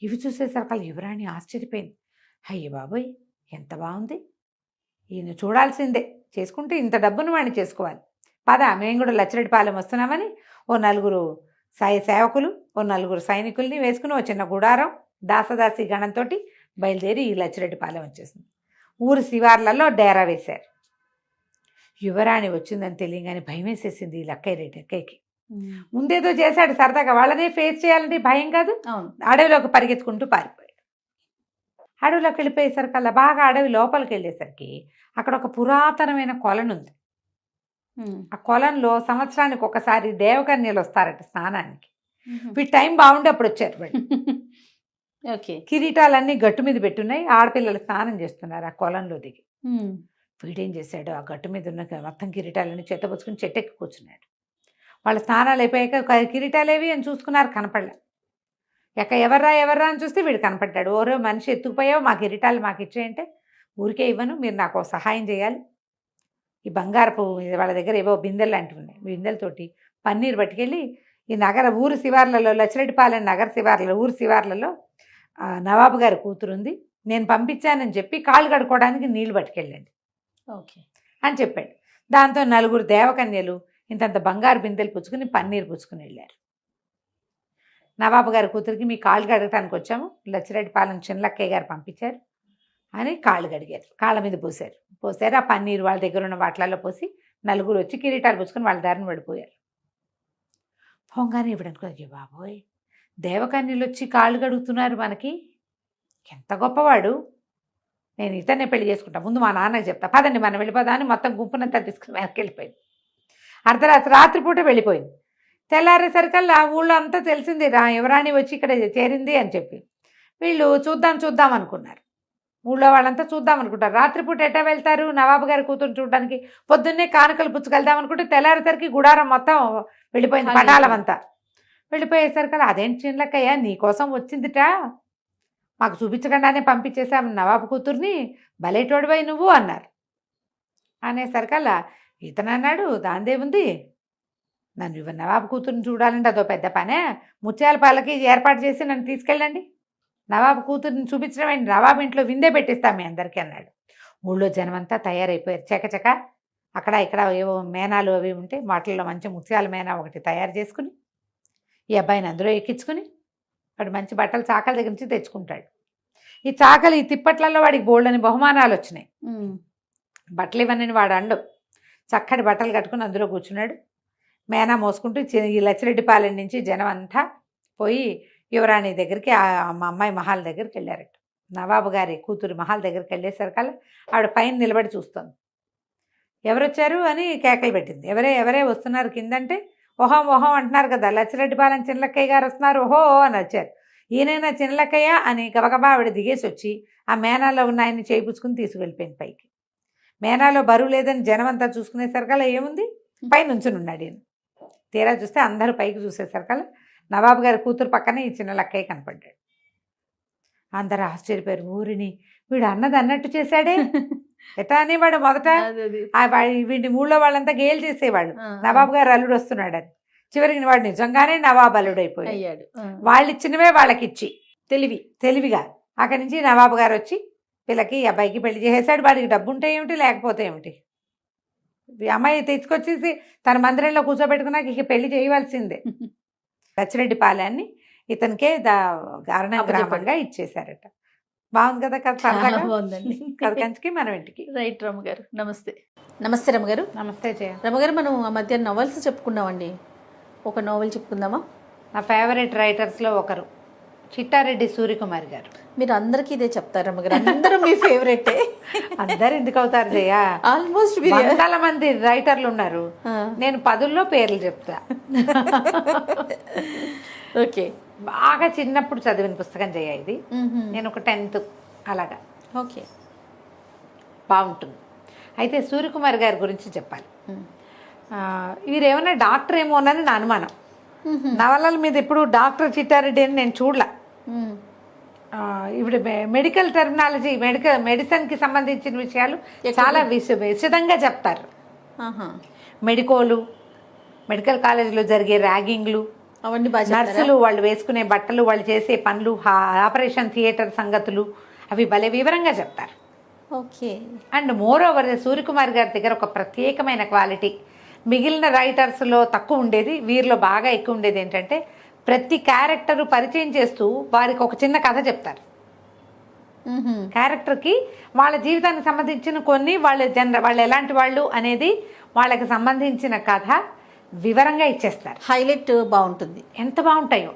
ఇవి చూసేసరికి యువరాణి ఆశ్చర్యపోయింది. అయ్య బాబోయ్ ఎంత బాగుంది, ఈయన చూడాల్సిందే, చేసుకుంటే ఇంత డబ్బును వాడిని చేసుకోవాలి, పద మేము కూడా లచ్చిరెడ్డిపాలెం వస్తున్నామని ఓ 4 సేవకులు, ఓ 4 సైనికుల్ని వేసుకుని ఓ చిన్న గుడారం, దాసదాసి గణంతో బయలుదేరి ఈ లచ్చిరెడ్డిపాలెం వచ్చేసింది. ఊరు శివార్లలో డేరా వేశారు. యువరాణి వచ్చిందని తెలియగానే భయం వేసేసింది ఈ లక్కయ్యకి. ముందేదో చేశాడు సరదాగా, వాళ్ళనే ఫేస్ చేయాలంటే భయం కాదు. అడవిలోకి పరిగెత్తుకుంటూ పారిపోయాడు. అడవిలోకి వెళ్ళిపోయేసరికల్లా బాగా అడవి లోపలికి వెళ్ళేసరికి అక్కడ ఒక పురాతనమైన కొలను ఉంది. ఆ కొలంలో సంవత్సరానికి ఒకసారి దేవకన్యలు వస్తారట స్నానానికి. వీటి టైం బాగుండే అప్పుడు వచ్చారు వాళ్ళు. ఓకే, కిరీటాలన్నీ గట్టు మీద పెట్టున్నాయి, ఆడపిల్లలు స్నానం చేస్తున్నారు ఆ కొలంలో దిగి. వీడేం చేశాడు, ఆ గట్టు మీద ఉన్న మొత్తం కిరీటాలన్నీ చెత్తపుచ్చుకుని చెట్టెక్కి కూర్చున్నాడు. వాళ్ళ స్నానాలు అయిపోయాక కిరీటాలేవి అని చూసుకున్నారు, కనపడలే. ఎవర్రా అని చూస్తే వీడు కనపడ్డాడు. ఓరో మనిషి ఎత్తుకుపోయావు, మా కిరీటాలు మాకు ఇచ్చేయంటే, ఊరికే ఇవ్వను, మీరు నాకు సహాయం చేయాలి. ఈ బంగారపు వాళ్ళ దగ్గర ఏవో బిందెలు లాంటివి ఉన్నాయి, బిందెలతోటి పన్నీరు పట్టుకెళ్ళి ఈ ఊరు శివార్లలో, లచ్చిరెడ్డిపాలెం నగర శివార్లలో, ఊరు శివార్లలో నవాబు గారి కూతురుంది, నేను పంపించానని చెప్పి కాళ్ళు కడుక్కోవడానికి నీళ్లు పట్టుకెళ్ళండి ఓకే అని చెప్పాడు. దాంతో 4 దేవకన్యలు ఇంతంత బంగారు బిందెలు పుచ్చుకుని పన్నీరు పుచ్చుకుని వెళ్ళారు. నవాబు గారి కూతురికి మీ కాళ్ళు కడగటానికి వచ్చాము, లచ్చిరెడ్డిపాలెం చిన్నలక్కయ్య గారు పంపించారు అని కాళ్ళు కడిగారు, కాళ్ళ మీద పోసారు. ఆ పన్నీరు వాళ్ళ దగ్గర ఉన్న వాటిలలో పోసి 4 వచ్చి కిరీటాలు పుచ్చుకొని వాళ్ళ దారిని పడిపోయారు. పోగానే ఇవ్వడానికి అయ్యో బాబోయ్, దేవకన్యలు వచ్చి కాళ్ళు కడుగుతున్నారు, మనకి ఎంత గొప్పవాడు, నేను ఇతన్నే పెళ్లి చేసుకుంటా, ముందు మా నాన్నకి చెప్తా, పదండి మనం వెళ్ళిపోదా అని మొత్తం గుంపునంతా తీసుకుని వెనక్కి వెళ్ళిపోయింది. రాత్రిపూట వెళ్ళిపోయింది. తెల్లారేసరికల్లా ఊళ్ళో అంతా తెలిసింది యువరాణి వచ్చి ఇక్కడ చేరింది అని చెప్పి. వీళ్ళు చూద్దాం అనుకున్నారు. ఊళ్ళో వాళ్ళంతా చూద్దాం అనుకుంటారు. రాత్రిపూట ఎట్టా వెళ్తారు నవాబు గారి కూతురు చూడడానికి? పొద్దున్నే కానుకలు పుచ్చుకెళ్దాం అనుకుంటే తెల్లారేసరికి గుడారం మొత్తం వెళ్ళిపోయింది, పటాలం అంతా వెళ్ళిపోయేసరికి అదేంటి చిన్నలక్కయ్య నీకోసం వచ్చిందిట, మాకు చూపించకుండానే పంపించేసాం నవాబు కూతుర్ని, భలేటోడివై నువ్వు అన్నారు. అనేసరికల్లా ఇతను అన్నాడు దాందేముంది, నన్ను నవాబు కూతుర్ని చూడాలంటే అదో పెద్ద పనే, ముత్యాల పాలకి ఏర్పాటు చేసి నన్ను తీసుకెళ్ళండి, నవాబు కూతుర్ని చూపించడం ఏంటి, నవాబు ఇంట్లో విందే పెట్టిస్తాం మీ అందరికీ అన్నాడు. ఊళ్ళో జనమంతా తయారైపోయారు చకచక. అక్కడ ఇక్కడ ఏవో మేనాలు అవి ఉంటే వాటిల్లో మంచి ముత్యాల మేనా ఒకటి తయారు చేసుకుని ఈ అబ్బాయిని అందులో ఎక్కించుకుని వాడు మంచి బట్టలు చాకల దగ్గర నుంచి తెచ్చుకుంటాడు. ఈ చాకలి ఈ తిప్పట్లలో వాడికి బోల్డని బహుమానాలు వచ్చినాయి. బట్టలు ఇవన్నీ వాడు అండు చక్కటి బట్టలు కట్టుకుని అందులో కూర్చున్నాడు. మేనా మోసుకుంటూ ఈ లచ్చిరెడ్డిపాలెం నుంచి జనం అంతా పోయి యువరాణి దగ్గరికి మా అమ్మాయి మహాల్ దగ్గరికి వెళ్ళారట. నవాబు గారి కూతురు మహాల్ దగ్గరికి వెళ్ళేసరికల్లా ఆవిడ పైన నిలబడి చూస్తుంది. ఎవరొచ్చారు అని కేకలు పెట్టింది. ఎవరే వస్తున్నారు కిందంటే ఓహం ఓహం అంటున్నారు కదా, లచ్చిరెడ్డిపాలెం చిన్నలక్కయ్య గారు వస్తున్నారు ఓహో అని వచ్చారు. ఈయనైనా చిన్నలక్కయ్య అని గబగబా ఆవిడ దిగేసి వచ్చి ఆ మేనాలో ఉన్న ఆయన్ని చేయించుకుని తీసుకువెళ్ళిపోయింది పైకి. మేనాలో బరువు లేదని జనం అంతా చూసుకునేసరికల్లా ఏముంది పై నుంచుని ఉన్నాడు ఈయన. తీరా చూస్తే అందరూ పైకి చూసేసరికల్లా నవాబు గారి కూతురు పక్కనే ఈ చిన్న లక్కయ్య కనపడ్డాడు. అందరూ ఆశ్చర్యపోయారు. ఊరిని వీడు అన్నది అన్నట్టు చేశాడే ఎటా అనేవాడు మొదట. వీడి ఊళ్ళో వాళ్ళంతా గేలు చేసేవాళ్ళు నవాబు గారు అల్లుడు వస్తున్నాడని. చివరికి వాడు నిజంగానే నవాబు అల్లుడు అయిపోయాడు. వాళ్ళు ఇచ్చినవే వాళ్ళకిచ్చి తెలివిగా అక్కడి నుంచి నవాబు గారు వచ్చి పిల్లకి అబ్బాయికి పెళ్లి చేసేసాడు. వాడికి డబ్బు ఉంటే ఏమిటి లేకపోతే ఏమిటి, అమ్మాయి తెచ్చుకొచ్చేసి తన మందిరంలో కూర్చోబెట్టుకున్నాక ఇక పెళ్లి చేయవలసిందే. లచ్చిరెడ్డిపాలెన్ని ఇతనికే గ్రామంగా ఇచ్చేశారట. బాగుంది కదా కథ. బాగుందండి. కథ కంచికి మనం ఇంటికి. రైట్ రమ్మగారు నమస్తే. నమస్తే రమ్మగారు. నమస్తే జయ. రమ్మగారు మనం ఆ మధ్య నవల్స్ చెప్పుకున్నామండి, ఒక నోవెల్ చెప్పుకుందామా? నా ఫేవరెట్ రైటర్స్లో ఒకరు చిట్టారెడ్డి సూర్యకుమార్ గారు. మీరు అందరికీ ఇదే చెప్తారు రమ్మగారు, అందరూ మీ ఫేవరెటే. అందరు ఎందుకు అవుతారు జయ, ఆల్మోస్ట్ వందల మంది రైటర్లు ఉన్నారు, నేను 10లో పేర్లు చెప్తా. ఓకే. బాగా చిన్నప్పుడు చదివిన పుస్తకం జయ ఇది. నేను ఒక 10th అలాగా. ఓకే, బాగుంటుంది. అయితే సూర్యకుమార్ గారి గురించి చెప్పాలి. వీరేమన్నా డాక్టర్ ఏమోనని నా అనుమానం. నవలల మీద ఇప్పుడు డాక్టర్ చిట్టారెడ్డి అని నేను చూడలా. ఇప్పుడు మెడికల్ టెర్మినాలజీ మెడిసిన్కి సంబంధించిన విషయాలు చాలా విశదంగా చెప్తారు. మెడికల్ కాలేజీలో జరిగే ర్యాగింగ్లు, అవన్నీ బాగా, నర్సులు వాళ్ళు వేసుకునే బట్టలు, వాళ్ళు చేసే పనులు, ఆపరేషన్ థియేటర్ సంగతులు అవి భలే వివరంగా చెప్తారు. Okay. And more over Suryakumar గారి దగ్గర ఒక ప్రత్యేకమైన క్వాలిటీ మిగిలిన రైటర్స్లో తక్కువ ఉండేది, వీరిలో బాగా ఎక్కువ ఉండేది ఏంటంటే ప్రతి క్యారెక్టరు పరిచయం చేస్తూ వారికి ఒక చిన్న కథ చెప్తారు. క్యారెక్టర్కి వాళ్ళ జీవితానికి సంబంధించిన కొన్ని వాళ్ళు ఎలాంటి వాళ్ళు అనేది వాళ్ళకి సంబంధించిన కథ వివరంగా ఇచ్చేస్తారు. హైలైట్ బాగుంటుంది. ఎంత బాగుంటాయో.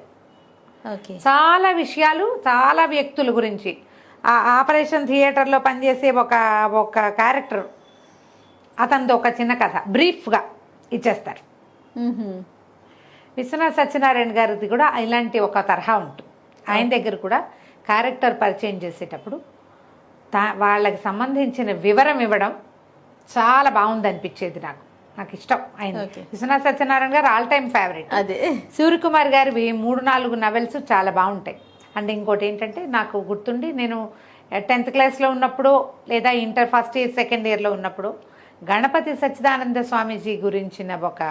ఓకే. చాలా విషయాలు, చాలా వ్యక్తుల గురించి. ఆ ఆపరేషన్ థియేటర్లో పనిచేసే ఒక క్యారెక్టర్, అతనిది ఒక చిన్న కథ బ్రీఫ్గా ఇచ్చేస్తారు. విశ్వనాథ్ సత్యనారాయణ గారిది కూడా ఇలాంటి ఒక తరహా ఉంటుంది. ఆయన దగ్గర కూడా క్యారెక్టర్ పరిచయం చేసేటప్పుడు వాళ్ళకి సంబంధించిన వివరం ఇవ్వడం చాలా బాగుంది అనిపించేది నాకు ఇష్టం ఆయన. విశ్వనాథ్ సత్యనారాయణ గారు ఆల్ టైమ్ ఫేవరెట్. అదే. సూర్యకుమార్ గారివి 3-4 నవెల్స్ చాలా బాగుంటాయి. అండ్ ఇంకోటి ఏంటంటే నాకు గుర్తుండి నేను 10th క్లాస్లో ఉన్నప్పుడు లేదా ఇంటర్ ఫస్ట్ ఇయర్ సెకండ్ ఇయర్లో ఉన్నప్పుడు గణపతి సచ్చిదానంద స్వామీజీ గురించిన ఒక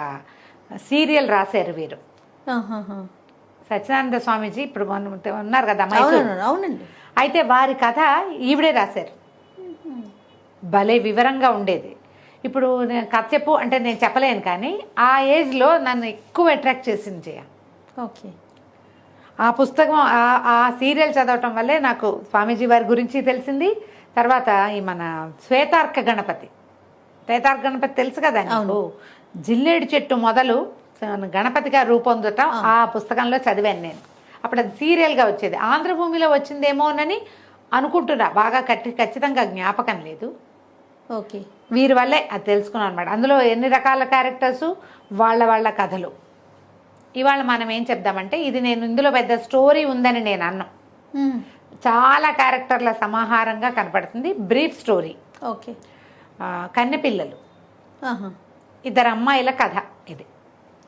సీరియల్ రాశారు వీరు. సచ్చిదానంద స్వామీజీ ఇప్పుడు ఉన్నారు కదా మైసూరు. అవునండి. అయితే వారి కథ ఈవిడే రాశారు. భలే వివరంగా ఉండేది. ఇప్పుడు నేను కథ చెప్పు అంటే నేను చెప్పలేను, కానీ ఆ ఏజ్లో నన్ను ఎక్కువ అట్రాక్ట్ చేసింది జయ. ఓకే. ఆ పుస్తకం ఆ సీరియల్ చదవటం వల్లే నాకు స్వామీజీ వారి గురించి తెలిసింది. తర్వాత ఈ మన శ్వేతార్క గణపతి తెలుసు కదా నీకు, జిల్లేడు చెట్టు మొదలు గణపతిగా రూపొందటం ఆ పుస్తకంలో చదివాను నేను. అప్పుడు అది సీరియల్గా వచ్చేది. ఆంధ్రభూమిలో వచ్చిందేమోనని అనుకుంటున్నా, బాగా ఖచ్చితంగా జ్ఞాపకం లేదు. ఓకే. వీరి వల్లే అది తెలుసుకున్నాను అనమాట. అందులో ఎన్ని రకాల క్యారెక్టర్సు, వాళ్ళ కథలు. ఇవాళ మనం ఏం చెప్దామంటే ఇది నేను ఇందులో పెద్ద స్టోరీ ఉందని నేను అన్నాను. చాలా క్యారెక్టర్ల సమాహారంగా కనపడుతుంది. Brief story. ఓకే. కన్నెపిల్లలు, ఆహా. ఇద్దరు అమ్మాయిల కథ ఇది.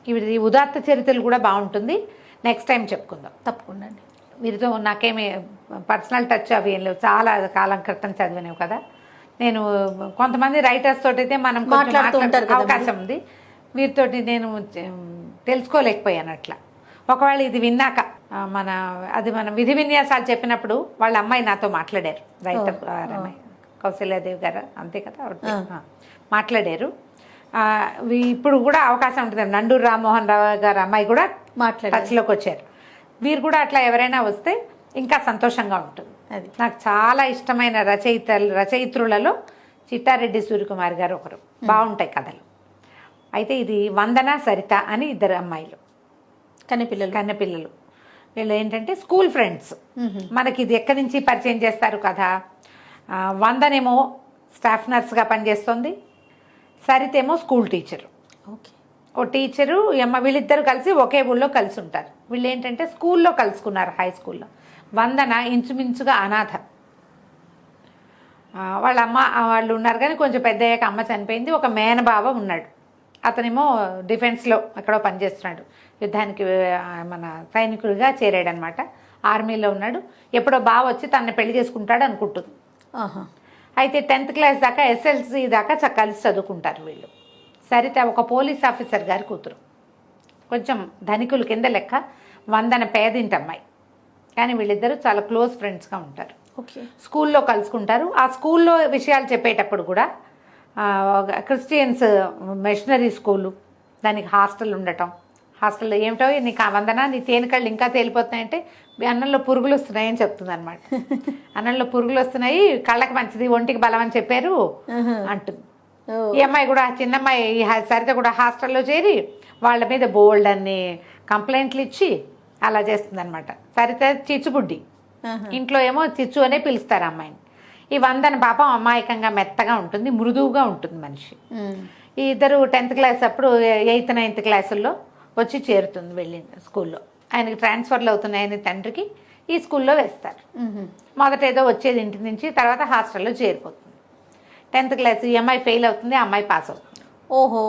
ఇది ఉదాత్త చరిత్రలు కూడా బాగుంటుంది. నెక్స్ట్ టైం చెప్పుకుందాం తప్పకుండా అండి. వీరితో నాకేమి పర్సనల్ టచ్ అవి ఏం లేవు, చాలా కాలం క్రితం చదివినవి కదా. నేను కొంతమంది రైటర్స్ తోటి అయితే మనం మాట్లాడుతూ ఉంటారు కదా అవకాశం ఉంది, వీరితోటి నేను తెలుసుకోలేకపోయాను అట్లా. ఒకవేళ ఇది విన్నాక మన విధి విన్యాసాలు చెప్పినప్పుడు వాళ్ళ అమ్మాయి నాతో మాట్లాడారు, రైటర్ కౌశల్యాదేవి గారు, అంతే కదా, మాట్లాడారు. ఇప్పుడు కూడా అవకాశం ఉంటుంది. నండూరు రామ్మోహన్ రావు గారు అమ్మాయి కూడా టచ్లోకి వచ్చారు. వీరు కూడా అట్లా ఎవరైనా వస్తే ఇంకా సంతోషంగా ఉంటుంది. అది నాకు చాలా ఇష్టమైన రచయిత్రులలో చిట్టారెడ్డి సూర్యకుమార్ గారు ఒకరు. బాగుంటాయి కథలు. అయితే ఇది వందన సరిత అని ఇద్దరు అమ్మాయిలు, కన్నెపిల్లలు. వీళ్ళు ఏంటంటే స్కూల్ ఫ్రెండ్స్. మనకి ఇది ఎక్కడి నుంచి పరిచయం చేస్తారు కథ. వందనేమో స్టాఫ్ నర్స్గా పనిచేస్తుంది, సరితేమో స్కూల్ టీచరు. ఓకే. ఓ టీచరు వీళ్ళిద్దరు కలిసి ఒకే ఊళ్ళో కలిసి ఉంటారు. వీళ్ళు ఏంటంటే స్కూల్లో కలుసుకున్నారు, హై స్కూల్లో. వందన ఇంచుమించుగా అనాథ. వాళ్ళ అమ్మ వాళ్ళు ఉన్నారు కానీ కొంచెం పెద్ద అయ్యాక అమ్మ చనిపోయింది. ఒక మేనబావ ఉన్నాడు, అతనేమో డిఫెన్స్లో ఎక్కడో పనిచేస్తున్నాడు, యుద్ధానికి మన సైనికుడిగా చేరాడనమాట, ఆర్మీలో ఉన్నాడు. ఎప్పుడో బావ వచ్చి తనని పెళ్లి చేసుకుంటాడు అనుకుంటుంది. అయితే 10th క్లాస్ దాకా, SLC దాకా కలిసి చదువుకుంటారు వీళ్ళు. సరిత ఒక పోలీస్ ఆఫీసర్ గారి కూతురు, కొంచెం ధనికుల కింద లెక్క. వందన పేదింటి అమ్మాయి, కానీ వీళ్ళిద్దరూ చాలా క్లోజ్ ఫ్రెండ్స్గా ఉంటారు. ఓకే. స్కూల్లో కలుసుకుంటారు. ఆ స్కూల్లో విషయాలు చెప్పేటప్పుడు కూడా క్రిస్టియన్స్ మిషనరీ స్కూలు, దానికి హాస్టల్ ఉండటం. హాస్టల్లో ఏమిటో నీకు వందన నీ తేనెకళ్ళు ఇంకా తేలిపోతున్నాయంటే అన్నంలో పురుగులు వస్తున్నాయని చెప్తుంది అనమాట. అన్నంలో పురుగులు వస్తున్నాయి, కళ్ళకి మంచిది, ఒంటికి బలం అని చెప్పారు అంటుంది. ఈ అమ్మాయి కూడా, చిన్నమ్మాయి సరిత కూడా హాస్టల్లో చేరి వాళ్ళ మీద బోల్డ్ అన్ని కంప్లైంట్లు ఇచ్చి అలా చేస్తుంది అనమాట. సరిత చిచ్చుబుడ్డి, ఇంట్లో ఏమో చిచ్చు అనే పిలుస్తారు అమ్మాయిని. ఈ వందన పాపం అమాయకంగా మెత్తగా ఉంటుంది, మృదువుగా ఉంటుంది మనిషి. ఈ ఇద్దరు 10th క్లాస్ అప్పుడు 8th 9th క్లాసుల్లో వచ్చి చేరుతుంది వెళ్ళింది స్కూల్లో. ఆయనకి ట్రాన్స్ఫర్లు అవుతున్నాయని తండ్రికి ఈ స్కూల్లో వేస్తారు. మొదట ఏదో వచ్చేది ఇంటి నుంచి, తర్వాత హాస్టల్లో చేరిపోతుంది. 10th క్లాస్ ఈ అమ్మాయి ఫెయిల్ అవుతుంది, ఆ అమ్మాయి పాస్ అవుతుంది. ఓహో.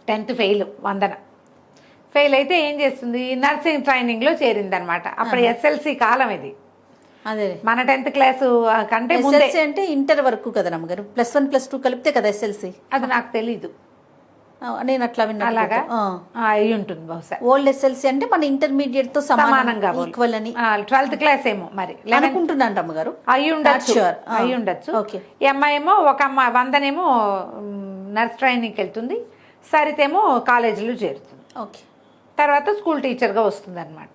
10th ఫెయిల్ వందన. ఫెయిల్ అయితే ఏం చేస్తుంది, నర్సింగ్ ట్రైనింగ్లో చేరింది అనమాట. అప్పుడు SLC కాలం ఇది. అదే మన 10th క్లాసు కంటే ముందే. అంటే ఇంటర్ వరకు కదా నమ్మగారు, +1 +2 కలిపితే కదా SLC. అది నాకు తెలీదు, నేను అట్లా విన్నా. అలాగా అయి ఉంటుంది బహుశా. ఓల్డ్ SLC అంటే మన ఇంటర్మీడియట్ తో సమానంగా ఈక్వల్ అని. 12th క్లాస్ ఏమో మరి అనుకుంటున్నాను అమ్మగారు, అయి ఉండొచ్చు. ఈ అమ్మాయి ఏమో వందనేమో నర్స్ ట్రైనింగ్కి వెళ్తుంది, సరితేమో కాలేజీలో చేరుతుంది. ఓకే. తర్వాత స్కూల్ టీచర్గా వస్తుంది అనమాట.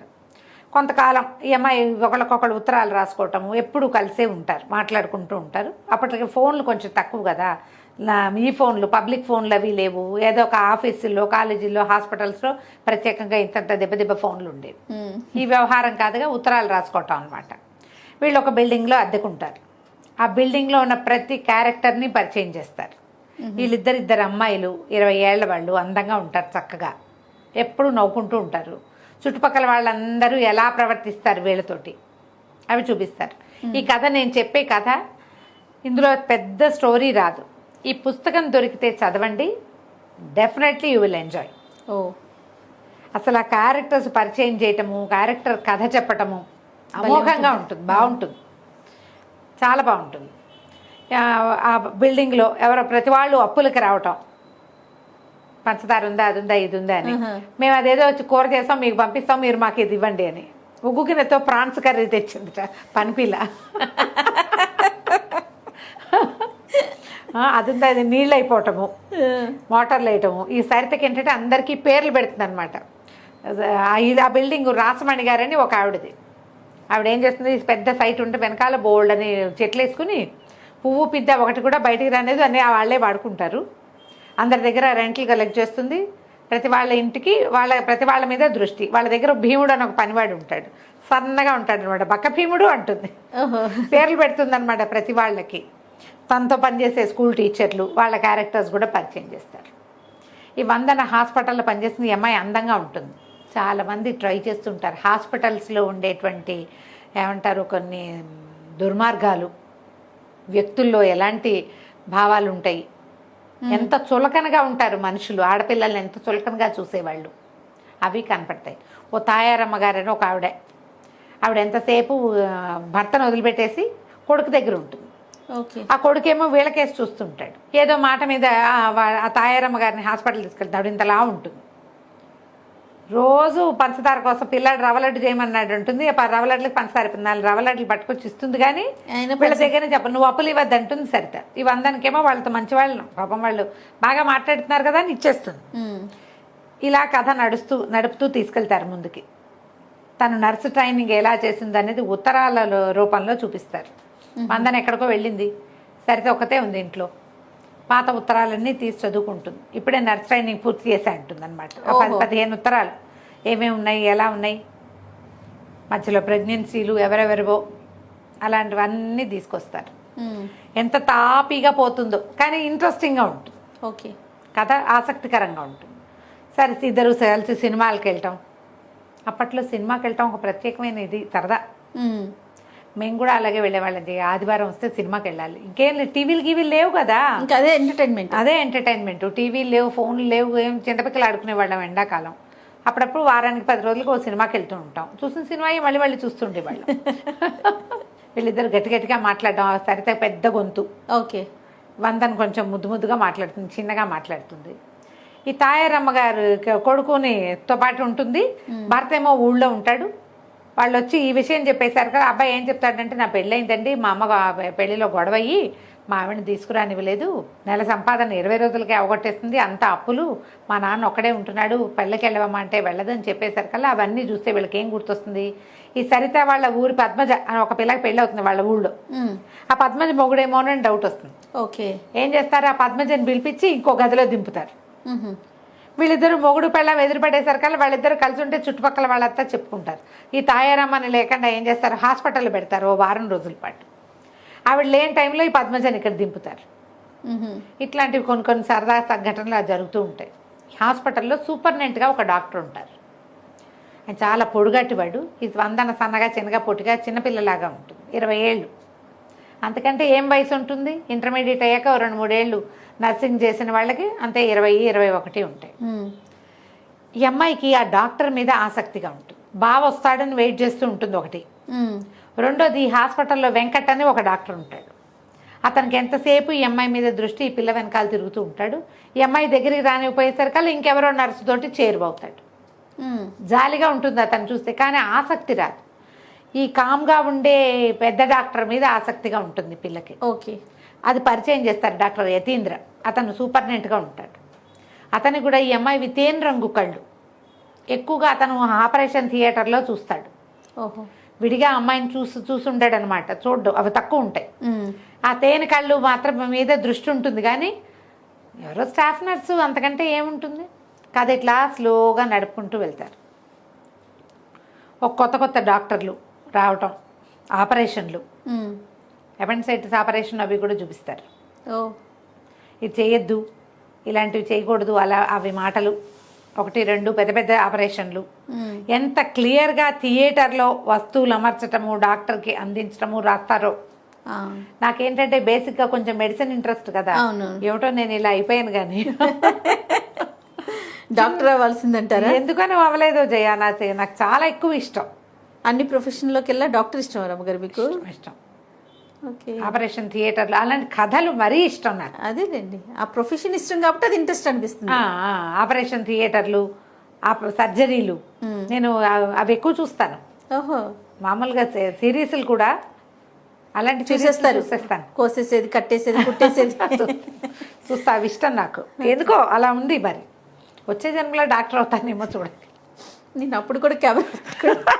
కొంతకాలం ఈ అమ్మాయి ఒకళ్ళకొకళ్ళు ఉత్తరాలు రాసుకోవటము, ఎప్పుడు కలిసే ఉంటారు, మాట్లాడుకుంటూ ఉంటారు. అప్పటికి ఫోన్లు కొంచెం తక్కువ కదా, ఈ ఫోన్లు పబ్లిక్ ఫోన్లు అవి లేవు. ఏదో ఒక ఆఫీసుల్లో, కాలేజీల్లో, హాస్పిటల్స్లో ప్రత్యేకంగా ఇంత దెబ్బ ఫోన్లు ఉండేవి. ఈ వ్యవహారం కాదుగా ఉత్తరాలు రాసుకోవటం అనమాట. వీళ్ళు ఒక బిల్డింగ్లో అద్దెకుంటారు. ఆ బిల్డింగ్లో ఉన్న ప్రతి క్యారెక్టర్ని పరిచయం చేస్తారు. వీళ్ళిద్దరు అమ్మాయిలు 20 ఏళ్ల వాళ్ళు, అందంగా ఉంటారు, చక్కగా ఎప్పుడు నవ్వుకుంటూ ఉంటారు. చుట్టుపక్కల వాళ్ళందరూ ఎలా ప్రవర్తిస్తారు వీళ్ళతోటి అవి చూపిస్తారు. ఈ కథ నేను చెప్పే కథ, ఇందులో పెద్ద స్టోరీ రాదు. ఈ పుస్తకం దొరికితే చదవండి, డెఫినెట్లీ యూ విల్ ఎంజాయ్. అసలు ఆ క్యారెక్టర్స్ పరిచయం చేయటము, క్యారెక్టర్ కథ చెప్పటము అమోఘంగా ఉంటుంది, బాగుంటుంది, చాలా బాగుంటుంది. ఆ బిల్డింగ్లో ప్రతి వాళ్ళు అప్పులకి రావటం, పంచదార ఉందా, అది ఉందా, ఇది ఉందా అని. మేము అదేదో వచ్చి కూర చేస్తాం, మీకు పంపిస్తాం, మీరు మాకు ఇది ఇవ్వండి అని. ఉగ్గు గిన్నెతో ప్రాన్స్ కర్రీ తెచ్చిందిట పనిపిల్ల. అది ఉందా, అది నీళ్ళు అయిపోవటము, మోటార్లు వేయటము. ఈ సరితకి ఏంటంటే అందరికీ పేర్లు పెడుతుంది అనమాట. ఆ బిల్డింగ్ రాసమణి గారని ఒక ఆవిడది. ఆవిడ ఏం చేస్తుంది, పెద్ద సైట్ ఉంటే వెనకాల బోల్డ్ అని చెట్లు వేసుకుని పువ్వు పిద్ద ఒకటి కూడా బయటికి రానేది అని వాళ్ళే వాడుకుంటారు. అందరి దగ్గర రెంట్లు కలెక్ట్ చేస్తుంది. ప్రతి వాళ్ళ ఇంటికి ప్రతి వాళ్ళ మీద దృష్టి. వాళ్ళ దగ్గర భీముడు అని ఒక పనివాడు ఉంటాడు, సన్నగా ఉంటాడు అనమాట, బక్క భీముడు అంటుంది. పేర్లు పెడుతుంది అనమాట ప్రతి వాళ్ళకి. తనతో పనిచేసే స్కూల్ టీచర్లు, వాళ్ళ క్యారెక్టర్స్ కూడా పరిచయం చేస్తారు. ఈ వందన హాస్పిటల్లో పనిచేస్తుంది. ఈ అమ్మాయి అందంగా ఉంటుంది. చాలామంది ట్రై చేస్తుంటారు హాస్పిటల్స్లో ఉండేటువంటి ఏమంటారు కొన్ని దుర్మార్గాలు, వ్యక్తుల్లో ఎలాంటి భావాలు ఉంటాయి, ఎంత చులకనగా ఉంటారు మనుషులు, ఆడపిల్లల్ని ఎంత చులకనగా చూసేవాళ్ళు, అవి కనపడతాయి. ఓ తాయారమ్మ గారని ఒక ఆవిడ ఎంతసేపు భర్తను వదిలిపెట్టేసి కొడుకు దగ్గర ఉంటుంది. ఓకే. ఆ కొడుకేమో వీళ్ళకేసి చూస్తుంటాడు. ఏదో మాట మీద ఆ తాయారమ్మ గారిని హాస్పిటల్ తీసుకెళ్తాడు. ఇంతలా ఉంటుంది. రోజు పంచదార కోసం పిల్లాడు రవ్వలడ్డు చేయమన్నాడు ఉంటుంది. రవ్వలడ్లకి పంచదార 4 రవ్వలడ్లు పట్టుకొచ్చి ఇస్తుంది. కానీ వీళ్ళ దగ్గర చెప్ప నువ్వు అప్పులు ఇవ్వద్దు అంటుంది సరిత. ఈ వందానికేమో వాళ్ళతో మంచి వాళ్ళు పాపం వాళ్ళు బాగా మాట్లాడుతున్నారు కదా అని ఇచ్చేస్తుంది. ఇలా కథ నడుపుతూ తీసుకెళ్తారు ముందుకి. తను నర్సు ట్రైనింగ్ ఎలా చేసింది అనేది ఉత్తరాల రూపంలో చూపిస్తారు. వందన ఎక్కడికో వెళ్ళింది, సరిత ఒక్కతే ఉంది ఇంట్లో. పాత ఉత్తరాలన్నీ తీసి చదువుకుంటుంది. ఇప్పుడే నర్స్ ట్రైనింగ్ పూర్తి చేసి అంటుంది అనమాట. 15 ఉత్తరాలు ఏమేమి ఉన్నాయి, ఎలా ఉన్నాయి, మధ్యలో ప్రెగ్నెన్సీలు ఎవరెవరివో అలాంటివన్నీ తీసుకొస్తారు. ఎంత తాపీగా పోతుందో కానీ ఇంట్రెస్టింగ్గా ఉంటుంది. ఓకే. కథ ఆసక్తికరంగా ఉంటుంది. సరే ఇద్దరు కలిసి సినిమాలకు వెళ్ళటం. అప్పట్లో సినిమాకి వెళ్ళటం ఒక ప్రత్యేకమైన ఇది సరదా. మేము కూడా అలాగే వెళ్ళేవాళ్ళండి. ఆదివారం వస్తే సినిమాకి వెళ్ళాలి. ఇంకేం టీవీలు లేవు కదా, ఇంకా అదే ఎంటర్టైన్మెంట్. టీవీలు లేవు, ఫోన్లు లేవు, ఏం చింతపిక్కలు ఆడుకునేవాళ్ళం ఎండాకాలం. అప్పుడప్పుడు వారానికి 10 రోజులకు ఒక సినిమాకి వెళ్తూ ఉంటాం. చూసిన సినిమా మళ్ళీ చూస్తుండేవాళ్ళం. వీళ్ళిద్దరు గట్టిగా మాట్లాడడం. సరిత పెద్ద గొంతు. ఓకే. వందన కొంచెం ముద్దుగా మాట్లాడుతుంది, చిన్నగా మాట్లాడుతుంది. ఈ తాయారమ్మ గారు కొడుకునితో పాటు ఉంటుంది. భర్త ఏమో ఊళ్ళో ఉంటాడు. వాళ్ళు వచ్చి ఈ విషయం చెప్పేశారు కదా. అబ్బాయి ఏం చెప్తాడంటే, నా పెళ్ళయిందండి, మా అమ్మ పెళ్లిలో గొడవయ్యి మా ఆవిడని తీసుకురానివ్వలేదు, నెల సంపాదన 20 రోజులకే అవగొట్టేస్తుంది, అంత అప్పులు, మా నాన్న ఒక్కడే ఉంటున్నాడు, పెళ్ళకి వెళ్ళవమ్మా అంటే వెళ్ళదని చెప్పేశారు కదా. అవన్నీ చూస్తే వీళ్ళకి ఏం గుర్తొస్తుంది, ఈ సరిత వాళ్ళ ఊరి పద్మజ అని ఒక పిల్లకి పెళ్ళి అవుతుంది వాళ్ళ ఊళ్ళో. ఆ పద్మజ మొగుడేమోనని డౌట్ వస్తుంది. ఓకే. ఏం చేస్తారు, ఆ పద్మజని పిలిపించి ఇంకో గదిలో దింపుతారు. వీళ్ళిద్దరు మొగుడు పెళ్ళం ఎదురుపడేసరికల్లా వాళ్ళిద్దరు కలిసి ఉంటే చుట్టుపక్కల వాళ్ళంతా చెప్పుకుంటారు. ఈ తాయారమ్మని లేకుండా ఏం చేస్తారు, హాస్పిటల్లో పెడతారు ఓ వారం రోజుల పాటు. ఆవిడ లేని టైంలో ఈ పద్మజని ఇక్కడ దింపుతారు. ఇట్లాంటివి కొన్ని సరదా సంఘటనలు జరుగుతూ ఉంటాయి. హాస్పిటల్లో సూపర్నెంట్గా ఒక డాక్టర్ ఉంటారు. ఆయన చాలా పొడుగట్టివాడు. ఇది వందన సన్నగా చిన్నగా పొట్టిగా చిన్నపిల్లలాగా ఉంటుంది. 20 ఏళ్ళు, అంతకంటే ఏం వయసు ఉంటుంది. ఇంటర్మీడియట్ అయ్యాక 2-3 ఏళ్ళు నర్సింగ్ చేసిన వాళ్ళకి అంతే 20-21 ఉంటాయి. ఈ అమ్మాయికి ఆ డాక్టర్ మీద ఆసక్తిగా ఉంటుంది. బాగా వస్తాడని వెయిట్ చేస్తూ ఉంటుంది ఒకటి. రెండోది, ఈ హాస్పిటల్లో వెంకట్ అని ఒక డాక్టర్ ఉంటాడు. అతనికి ఎంతసేపు ఈ అమ్మాయి మీద దృష్టి, ఈ పిల్ల వెనకాల తిరుగుతూ ఉంటాడు. ఈ అమ్మాయి దగ్గరికి రానిపోయేసరికల్లా ఇంకెవరో నర్సు తోటి చేరువవుతాడు. జాలిగా ఉంటుంది అతను చూస్తే, కానీ ఆసక్తి రాదు. ఈ కామ్గా ఉండే పెద్ద డాక్టర్ మీద ఆసక్తిగా ఉంటుంది పిల్లకి. ఓకే. అది పరిచయం చేస్తారు డాక్టర్ యతీంద్ర. అతను సూపర్నెంట్గా ఉంటాడు. అతనికి కూడా ఈ అమ్మాయి తేనె రంగు కళ్ళు. ఎక్కువగా అతను ఆపరేషన్ థియేటర్లో చూస్తాడు. ఓహో. విడిగా అమ్మాయిని చూసుంటాడు అనమాట. చూడ్డు అవి తక్కువ ఉంటాయి. ఆ తేనె కళ్ళు మాత్రం మీద దృష్టి ఉంటుంది. కానీ ఎవరో స్టాఫ్ నర్సు, అంతకంటే ఏముంటుంది. కథ ఇట్లా స్లోగా నడుపుకుంటూ వెళ్తారు. ఒక కొత్త డాక్టర్లు రావటం, ఆపరేషన్లు, అపెండిసైటిస్ ఆపరేషన్ అవి కూడా చూపిస్తారు. ఇది చేయొద్దు, ఇలాంటివి చేయకూడదు, అలా అవి మాటలు 1-2 పెద్ద ఆపరేషన్లు. ఎంత క్లియర్గా థియేటర్లో వస్తువులు అమర్చటము, డాక్టర్కి అందించటము రాస్తారో. నాకేంటంటే బేసిక్గా కొంచెం మెడిసిన్ ఇంట్రెస్ట్ కదా, ఏమిటో నేను ఇలా అయిపోయాను. కానీ డాక్టర్ అవ్వాల్సిందంటారా? ఎందుకని అవ్వలేదు జయ, నాకు చాలా ఎక్కువ ఇష్టం. అన్ని ప్రొఫెషన్లోకి వెళ్ళా డాక్టర్ ఇష్టం రమ్మగారు మీకు? ఇష్టం. ఓకే. ఆపరేషన్ థియేటర్లు అలాంటి కథలు మరీ ఇష్టం నాకు. అదేనండి, ఆ ప్రొఫెషన్ ఇష్టం కాబట్టి అది ఇంట్రెస్ట్ అనిపిస్తుంది. ఆపరేషన్ థియేటర్లు, సర్జరీలు నేను అవి ఎక్కువ చూస్తాను. ఓహో. మామూలుగా సిరీస్లు కూడా అలాంటి చూసేస్తాను. కోసేసేది, కట్టేసేది, కుట్టేసేది చూస్తా. అవి ఇష్టం నాకు ఎందుకో అలా ఉంది. మరి వచ్చే జన్మలో డాక్టర్ అవుతానేమో చూడండి. నేను అప్పుడు కూడా కెమెరా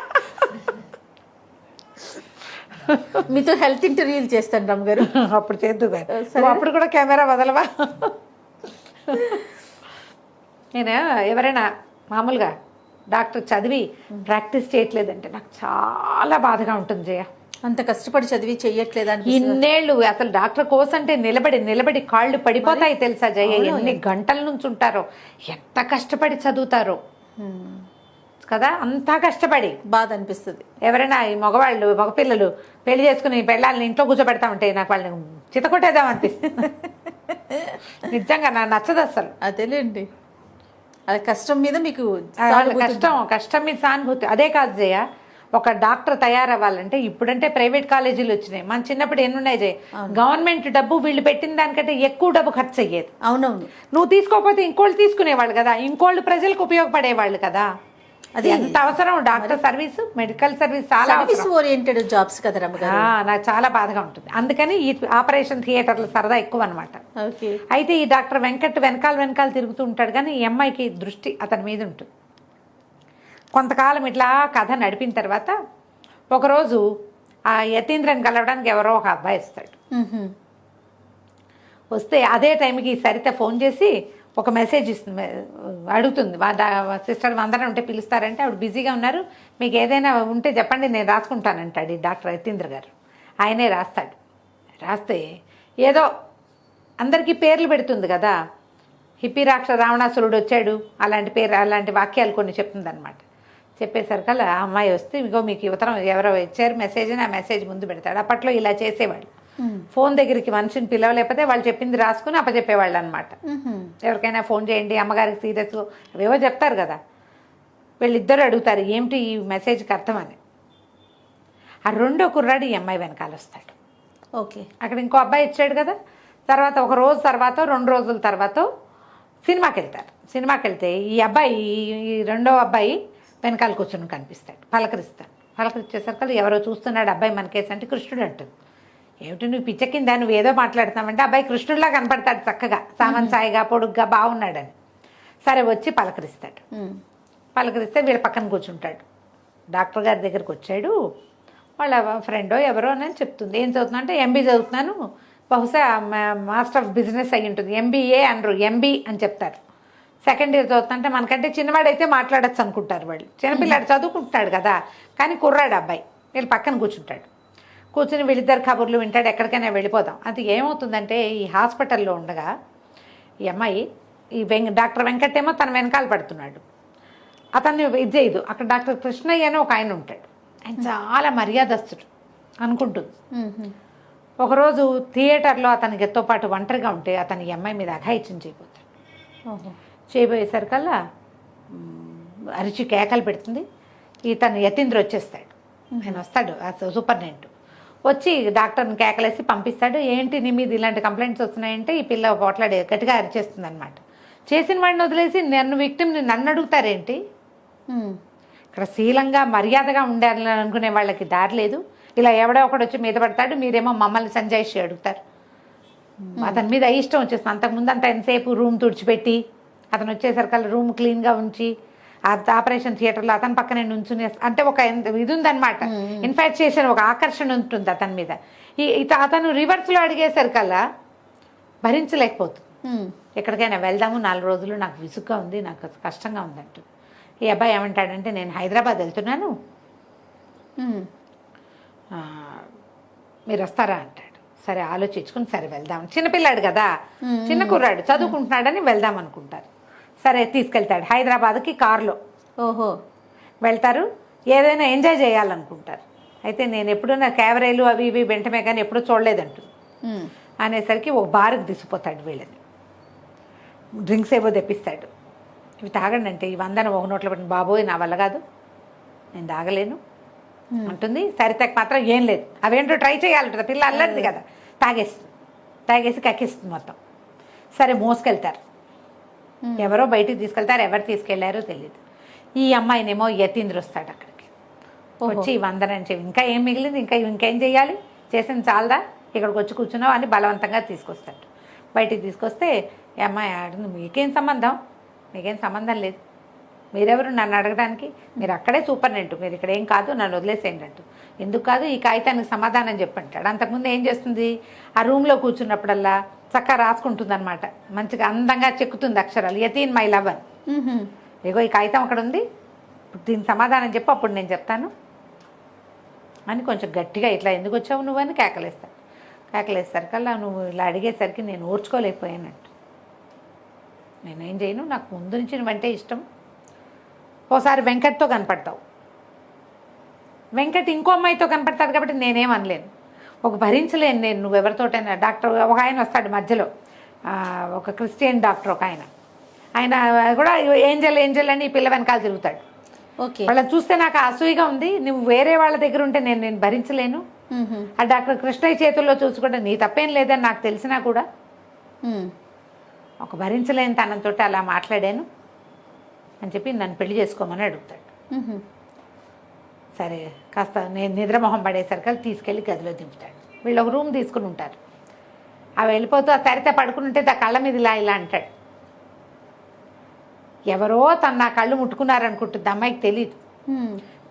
మీతో హెల్త్ ఇంటర్వ్యూలు చేస్తాను రమ్మగారు. అప్పుడు చేద్దు కానీ అప్పుడు కూడా కెమెరా వదలవా? నేను ఎవరైనా మామూలుగా డాక్టర్ చదివి ప్రాక్టీస్ చేయట్లేదంటే నాకు చాలా బాధగా ఉంటుంది జయ. అంత కష్టపడి చదివి చెయ్యట్లేదా? ఇన్నేళ్ళు అసలు డాక్టర్ కోర్స్ అంటే నిలబడి కాళ్ళు పడిపోతాయి తెలుసా జయ. ఎన్ని గంటల నుంచి ఉంటారో, ఎంత కష్టపడి చదువుతారో. కదా, అంతా కష్టపడి బాధ అనిపిస్తుంది. ఎవరైనా ఈ మగపిల్లలు పెళ్లి చేసుకుని పెళ్ళాలని ఇంట్లో కూర్చోబెడతామంటే నాకు వాళ్ళని చితకొట్టేద్దాం అనిపిస్తుంది. నిజంగా నాకు నచ్చదు అసలు. అదేలేండి, అది కష్టం మీద మీకు వాళ్ళ కష్టం మీద సానుభూతి. అదే కాదు జయ, ఒక డాక్టర్ తయారవ్వాలంటే ఇప్పుడంటే ప్రైవేట్ కాలేజీలు వచ్చినాయి. మన చిన్నప్పుడు ఎన్నున్నాయి జయ, గవర్నమెంట్ డబ్బు వీళ్ళు పెట్టిన దానికంటే ఎక్కువ డబ్బు ఖర్చు అయ్యేది. అవునవును. నువ్వు తీసుకోకపోతే ఇంకోళ్ళు తీసుకునేవాళ్ళు కదా, ఇంకోళ్ళు ప్రజలకు ఉపయోగపడేవాళ్ళు కదా. అది ఎంత అవసరం డాక్టర్ సర్వీస్, మెడికల్ సర్వీస్ చాలా ఓరియంటెడ్ జాబ్స్ కదా రమ్మగారు. నాకు చాలా బాధగా ఉంటుంది. అందుకని ఈ ఆపరేషన్ థియేటర్లు సరదా ఎక్కువ అనమాట. అయితే ఈ డాక్టర్ వెంకట్ వెనకాల తిరుగుతూ ఉంటాడు, కానీ ఈ అమ్మాయికి దృష్టి అతని మీద ఉంటుంది. కొంతకాలం ఇట్లా కథ నడిపిన తర్వాత ఒకరోజు ఆ యతీంద్రని కలవడానికి ఎవరో ఒక అబ్బాయి వస్తాడు. వస్తే అదే టైంకి సరిత ఫోన్ చేసి ఒక మెసేజ్ ఇస్తుంది, అడుగుతుంది సిస్టర్ అందరం ఉంటే పిలుస్తారంటే ఆవిడ బిజీగా ఉన్నారు, మీకు ఏదైనా ఉంటే చెప్పండి నేను రాసుకుంటానంటాడు ఈ డాక్టర్ యతీంద్ర గారు. ఆయనే రాస్తాడు. రాస్తే ఏదో అందరికీ పేర్లు పెడుతుంది కదా, హిప్పిరాక్ష రావణాసురుడు వచ్చాడు అలాంటి వాక్యాలు కొన్ని చెప్తుంది అనమాట. చెప్పేసరికల్లా ఆ అమ్మాయి వస్తే ఇగో మీకు యువతరం ఎవరో ఇచ్చారు మెసేజ్ అని ఆ మెసేజ్ ముందు పెడతాడు. అప్పట్లో ఇలా చేసేవాళ్ళు, ఫోన్ దగ్గరికి మనిషిని పిలవలేకపోతే వాళ్ళు చెప్పింది రాసుకుని అప్పచెప్పేవాళ్ళు అనమాట. ఎవరికైనా ఫోన్ చేయండి అమ్మగారికి సీరియస్ అవేవో చెప్తారు కదా, వీళ్ళిద్దరు అడుగుతారు ఏమిటి ఈ మెసేజ్కి అర్థం అని. ఆ రెండో కుర్రాడు ఈ అమ్మాయి వెనకాల వస్తాడు. ఓకే, అక్కడ ఇంకో అబ్బాయి ఇచ్చాడు కదా. తర్వాత ఒక రోజు తర్వాత 2 రోజుల తర్వాత సినిమాకి వెళ్తారు. సినిమాకి వెళ్తే ఈ అబ్బాయి ఈ రెండో అబ్బాయి వెనకాల కూర్చొని కనిపిస్తాడు. పలకరించేసరికి ఎవరో చూస్తున్నాడు అబ్బాయి మనకేసి అంటే కృష్ణుడు అంటుంది. ఏమిటి నువ్వు పిచ్చకిందా, నువ్వు ఏదో మాట్లాడుతున్నావంటే అబ్బాయి కృష్ణుడిలా కనపడతాడు, చక్కగా సామాన్ సాయిగా పొడుగ్గా బాగున్నాడని. సరే వచ్చి పలకరిస్తాడు. పలకరిస్తే వీళ్ళ పక్కన కూర్చుంటాడు. డాక్టర్ గారి దగ్గరికి వచ్చాడు, వాళ్ళ ఫ్రెండో ఎవరో అని చెప్తుంది. ఏం చదువుతున్నా అంటే ఎంబీ చదువుతున్నాను, బహుశా మాస్టర్ ఆఫ్ బిజినెస్ అయ్యి ఉంటుంది, ఎంబీఏ అనరు ఎంబీ అని చెప్తారు. సెకండ్ ఇయర్ చదువుతుంటే మనకంటే చిన్నవాడైతే మాట్లాడచ్చు అనుకుంటారు వాళ్ళు. చిన్నపిల్లాడు చదువుకుంటున్నాడు కదా, కానీ కుర్రాడు అబ్బాయి వీళ్ళు పక్కన కూర్చుంటాడు. కూర్చుని వీళ్ళిద్దరు కబుర్లు వింటాడు, ఎక్కడికైనా వెళ్ళిపోదాం. అది ఏమవుతుందంటే ఈ హాస్పిటల్లో ఉండగా ఈ అమ్మాయి ఈ డాక్టర్ వెంకట్ ఏమో తన వెనకాల పడుతున్నాడు. అతన్ని ఇది చేయదు. అక్కడ డాక్టర్ కృష్ణయ్య అని ఒక ఆయన ఉంటాడు, ఆయన చాలా మర్యాదస్తుడు అనుకుంటుంది. ఒకరోజు థియేటర్లో అతనితో పాటు ఒంటరిగా ఉంటే అతని ఈ అమ్మాయి మీద అఘాయిత్యం చేయబోతాడు. చేయబోయేసరికల్లా అరిచి కేకలు పెడుతుంది. ఇతను యతీంద్ర వచ్చేస్తాడు. ఆయన వస్తాడు సూపరింటెండెంట్ వచ్చి డాక్టర్ని కేకలేసి పంపిస్తాడు. ఏంటి నీ మీద ఇలాంటి కంప్లైంట్స్ వస్తున్నాయంటే ఈ పిల్ల పోట్లాడే గట్టిగా అరిచేస్తుంది అనమాట. చేసిన వాడిని వదిలేసి నన్ను అడుగుతారేంటి? ఇక్కడ శీలంగా మర్యాదగా ఉండాలనుకునే వాళ్ళకి దారి లేదు. ఇలా ఎవడో ఒకడు వచ్చి మీద పడతాడు, మీరేమో మమ్మల్ని సంజాయిషి అడుగుతారు. అతని మీద ఇష్టం వచ్చేస్తుంది. అంతకుముందు అంతా ఎంతసేపు రూమ్ తుడిచిపెట్టి అతను వచ్చేసరికి రూమ్ క్లీన్గా ఉంచి ఆపరేషన్ థియేటర్లో అతని పక్కనే నుంచుని అంటే ఒక ఇది ఉందన్నమాట, ఇన్ఫాక్చుయేషన్, ఒక ఆకర్షణ ఉంటుంది అతని మీద. అతను రివర్స్లో అడిగేసరికల్లా భరించలేకపోతుంది. ఎక్కడికైనా వెళ్దాము 4 రోజులు, నాకు విసుగ్గా ఉంది, నాకు కష్టంగా ఉంది అంటూ. ఈ అబ్బాయి ఏమంటాడంటే నేను హైదరాబాద్ వెళ్తున్నాను, మీరు వస్తారా అంటాడు. సరే ఆలోచించుకుని సరే వెళ్దాం. చిన్నపిల్లాడు కదా, చిన్న కుర్రాడు చదువుకుంటున్నాడని వెళ్దాం అనుకుంటారు. సరే తీసుకెళ్తాడు హైదరాబాద్కి కారులో. వెళ్తారు, ఏదైనా ఎంజాయ్ చేయాలనుకుంటారు. అయితే నేను ఎప్పుడైనా క్యావరేలు అవి ఇవి వెంటనే కానీ ఎప్పుడూ చూడలేదంటూ అనేసరికి ఒక బార్కి తీసుకుపోతాడు. వీళ్ళని డ్రింక్స్ ఏవో తెప్పిస్తాడు. ఇవి తాగండి అంటే ఈ 100 ఒక నోట్లో పెట్టిన, బాబోయ్ నా వల్ల కాదు, నేను తాగలేను అంటుంది. సరితకు మాత్రం ఏం లేదు, అవేంటో ట్రై చేయాలంటుంది. పిల్ల అల్లరిది కదా, తాగేసి కక్కిస్తుంది మొత్తం. సరే మోసుకెళ్తారు, ఎవరో బయటికి తీసుకెళ్తారు, ఎవరు తీసుకెళ్లారో తెలియదు. ఈ అమ్మాయినేమో యతీంద్ర వస్తాడు అక్కడికి. వచ్చి 100 అని చెప్పి ఇంకా ఏం మిగిలింది, ఇంకేం చేయాలి, చేసింది చాలదా, ఇక్కడికి వచ్చి కూర్చున్నావు అని బలవంతంగా తీసుకొస్తాడు. బయటికి తీసుకొస్తే ఈ అమ్మాయి ఆడుతుంది, మీకేం సంబంధం లేదు, మీరెవరు నన్ను అడగడానికి, మీరు అక్కడే సూపరింటెండెంట్, మీరు ఇక్కడ ఏం కాదు, నన్ను వదిలేసేయండి అంటూ. ఎందుకు కాదు, ఈ కాగితానికి సమాధానం చెప్పంటాడు. అంతకుముందు ఏం చేస్తుంది, ఆ రూమ్లో కూర్చున్నప్పుడల్లా చక్కగా రాసుకుంటుంది అనమాట, మంచిగా అందంగా చెక్కుతుంది అక్షరాలు, యతీన్ మై లవర్, ఇగో ఈ కాగితం అక్కడ ఉంది, దీనికి సమాధానం చెప్పు, అప్పుడు నేను చెప్తాను అని కొంచెం గట్టిగా ఇట్లా ఎందుకు వచ్చావు నువ్వు అని కేకలేసరికల్లా నువ్వు ఇలా అడిగేసరికి నేను ఓర్చుకోలేకపోయానంట. నేనేం చేయను, నాకు ముందు నుంచి నువ్వంటే ఇష్టం, ఓసారి వెంకట్తో కనపడతావు. వెంకట్ ఇంకో అమ్మాయితో కనపడతాడు కాబట్టి నేనేం అనలేను. ఒక భరించలేను నేను, నువ్వు ఎవరితోటైనా. డాక్టర్ ఒక ఆయన వస్తాడు మధ్యలో, ఒక క్రిస్టియన్ డాక్టర్ ఒక ఆయన, ఆయన కూడా ఏంజల్ ఏంజల్ అని ఈ పిల్ల వెనకాల తిరుగుతాడు. ఓకే. వాళ్ళని చూస్తే నాకు అసూయగా ఉంది. నువ్వు వేరే వాళ్ళ దగ్గర ఉంటే నేను భరించలేను. ఆ డాక్టర్ కృష్ణయ్య చేతుల్లో చూసుకుంటే నీ తప్పేం లేదని నాకు తెలిసినా కూడా ఒక భరించలేని తనంతో అలా మాట్లాడాను అని చెప్పి నన్ను పెళ్లి చేసుకోమని అడుగుతాడు. సరే కాస్త నేను నిద్రమొహం పడేసరికి తీసుకెళ్ళి గదిలో దింపుతాడు. వీళ్ళు ఒక రూమ్ తీసుకుని ఉంటారు. అవి వెళ్ళిపోతూ ఆ సరిత పడుకుని ఉంటే ఆ కళ్ళ మీద ఇలా ఇలా అంటాడు. ఎవరో తను నా కళ్ళు ముట్టుకున్నారనుకుంటుంది, అమ్మాయికి తెలియదు.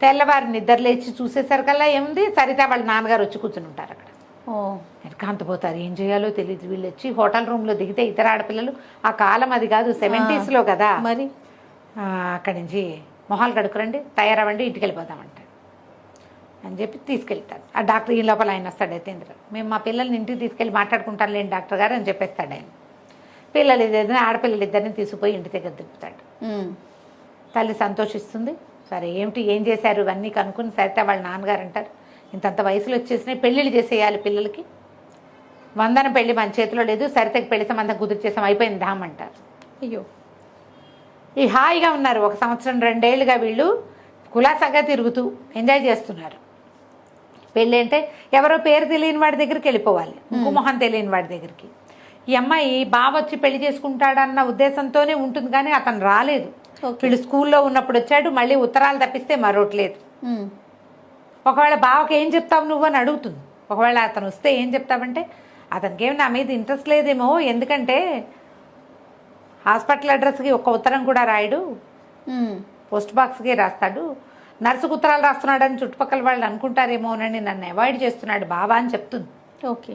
తెల్లవారు నిద్ర లేచి చూసేసరికల్లా ఏముంది, సరిత వాళ్ళ నాన్నగారు వచ్చి కూర్చుని ఉంటారు అక్కడ. కాంతపోతారు, ఏం చేయాలో తెలియదు. వీళ్ళు వచ్చి హోటల్ రూమ్లో దిగితే ఇతర ఆడపిల్లలు, ఆ కాలం అది కాదు 70s కదా మరి, అక్కడి నుంచి మొహాలు కడుక్కురండి, తయారవ్వండి, ఇంటికి వెళ్ళిపోతామంటారు అని చెప్పి తీసుకెళ్తారు. ఆ డాక్టర్ ఈ లోపల ఆయన వస్తాడు యతీంద్ర. మేము మా పిల్లల్ని ఇంటికి తీసుకెళ్ళి మాట్లాడుకుంటాను లేండి డాక్టర్ గారు అని చెప్పేస్తాడు ఆయన. పిల్లలు ఇద్దరిని, ఆడపిల్లలు ఇద్దరిని తీసుకుపోయి ఇంటి దగ్గర దింపుతాడు. తల్లి సంతోషిస్తుంది. సరే ఏం చేశారు ఇవన్నీ కనుక్కుని సరితే వాళ్ళ నాన్నగారు అంటారు, ఇంతంత వయసులో వచ్చేసినాయి, పెళ్ళిళ్ళు చేసేయాలి పిల్లలకి, వందన పెళ్ళి మన చేతిలో లేదు, సరితకి పెళ్లి సంబంధం కుదిరి చేసాం, అయిపోయింది ధామ్ అంటారు. అయ్యో, ఈ హాయిగా ఉన్నారు. 1 సంవత్సరం 2 ఏళ్ళుగా వీళ్ళు కులాసాగా తిరుగుతూ ఎంజాయ్ చేస్తున్నారు. పెళ్ళి అంటే ఎవరో పేరు తెలియని వాడి దగ్గరికి వెళ్ళిపోవాలి, ఇంకో మొహం తెలియని వాడి దగ్గరికి. ఈ అమ్మాయి బావ వచ్చి పెళ్లి చేసుకుంటాడన్న ఉద్దేశంతోనే ఉంటుంది, కానీ అతను రాలేదు. వీళ్ళు స్కూల్లో ఉన్నప్పుడు వచ్చాడు, మళ్ళీ ఉత్తరాలు తప్పిస్తే మరొకట్లేదు. ఒకవేళ బావకి ఏం చెప్తావు నువ్వు అని అడుగుతుంది. ఒకవేళ అతను వస్తే ఏం చెప్తావంటే, అతనికి ఏమి నా మీద ఇంట్రెస్ట్ లేదేమో, ఎందుకంటే హాస్పిటల్ అడ్రస్కి ఒక్క ఉత్తరం కూడా రాయడు, పోస్ట్ బాక్స్కి రాస్తాడు, నర్సుకు ఉత్తరాలు రాస్తున్నాడని చుట్టుపక్కల వాళ్ళు అనుకుంటారేమోనని నన్ను అవాయిడ్ చేస్తున్నాడు బావ అని చెప్తుంది. ఓకే.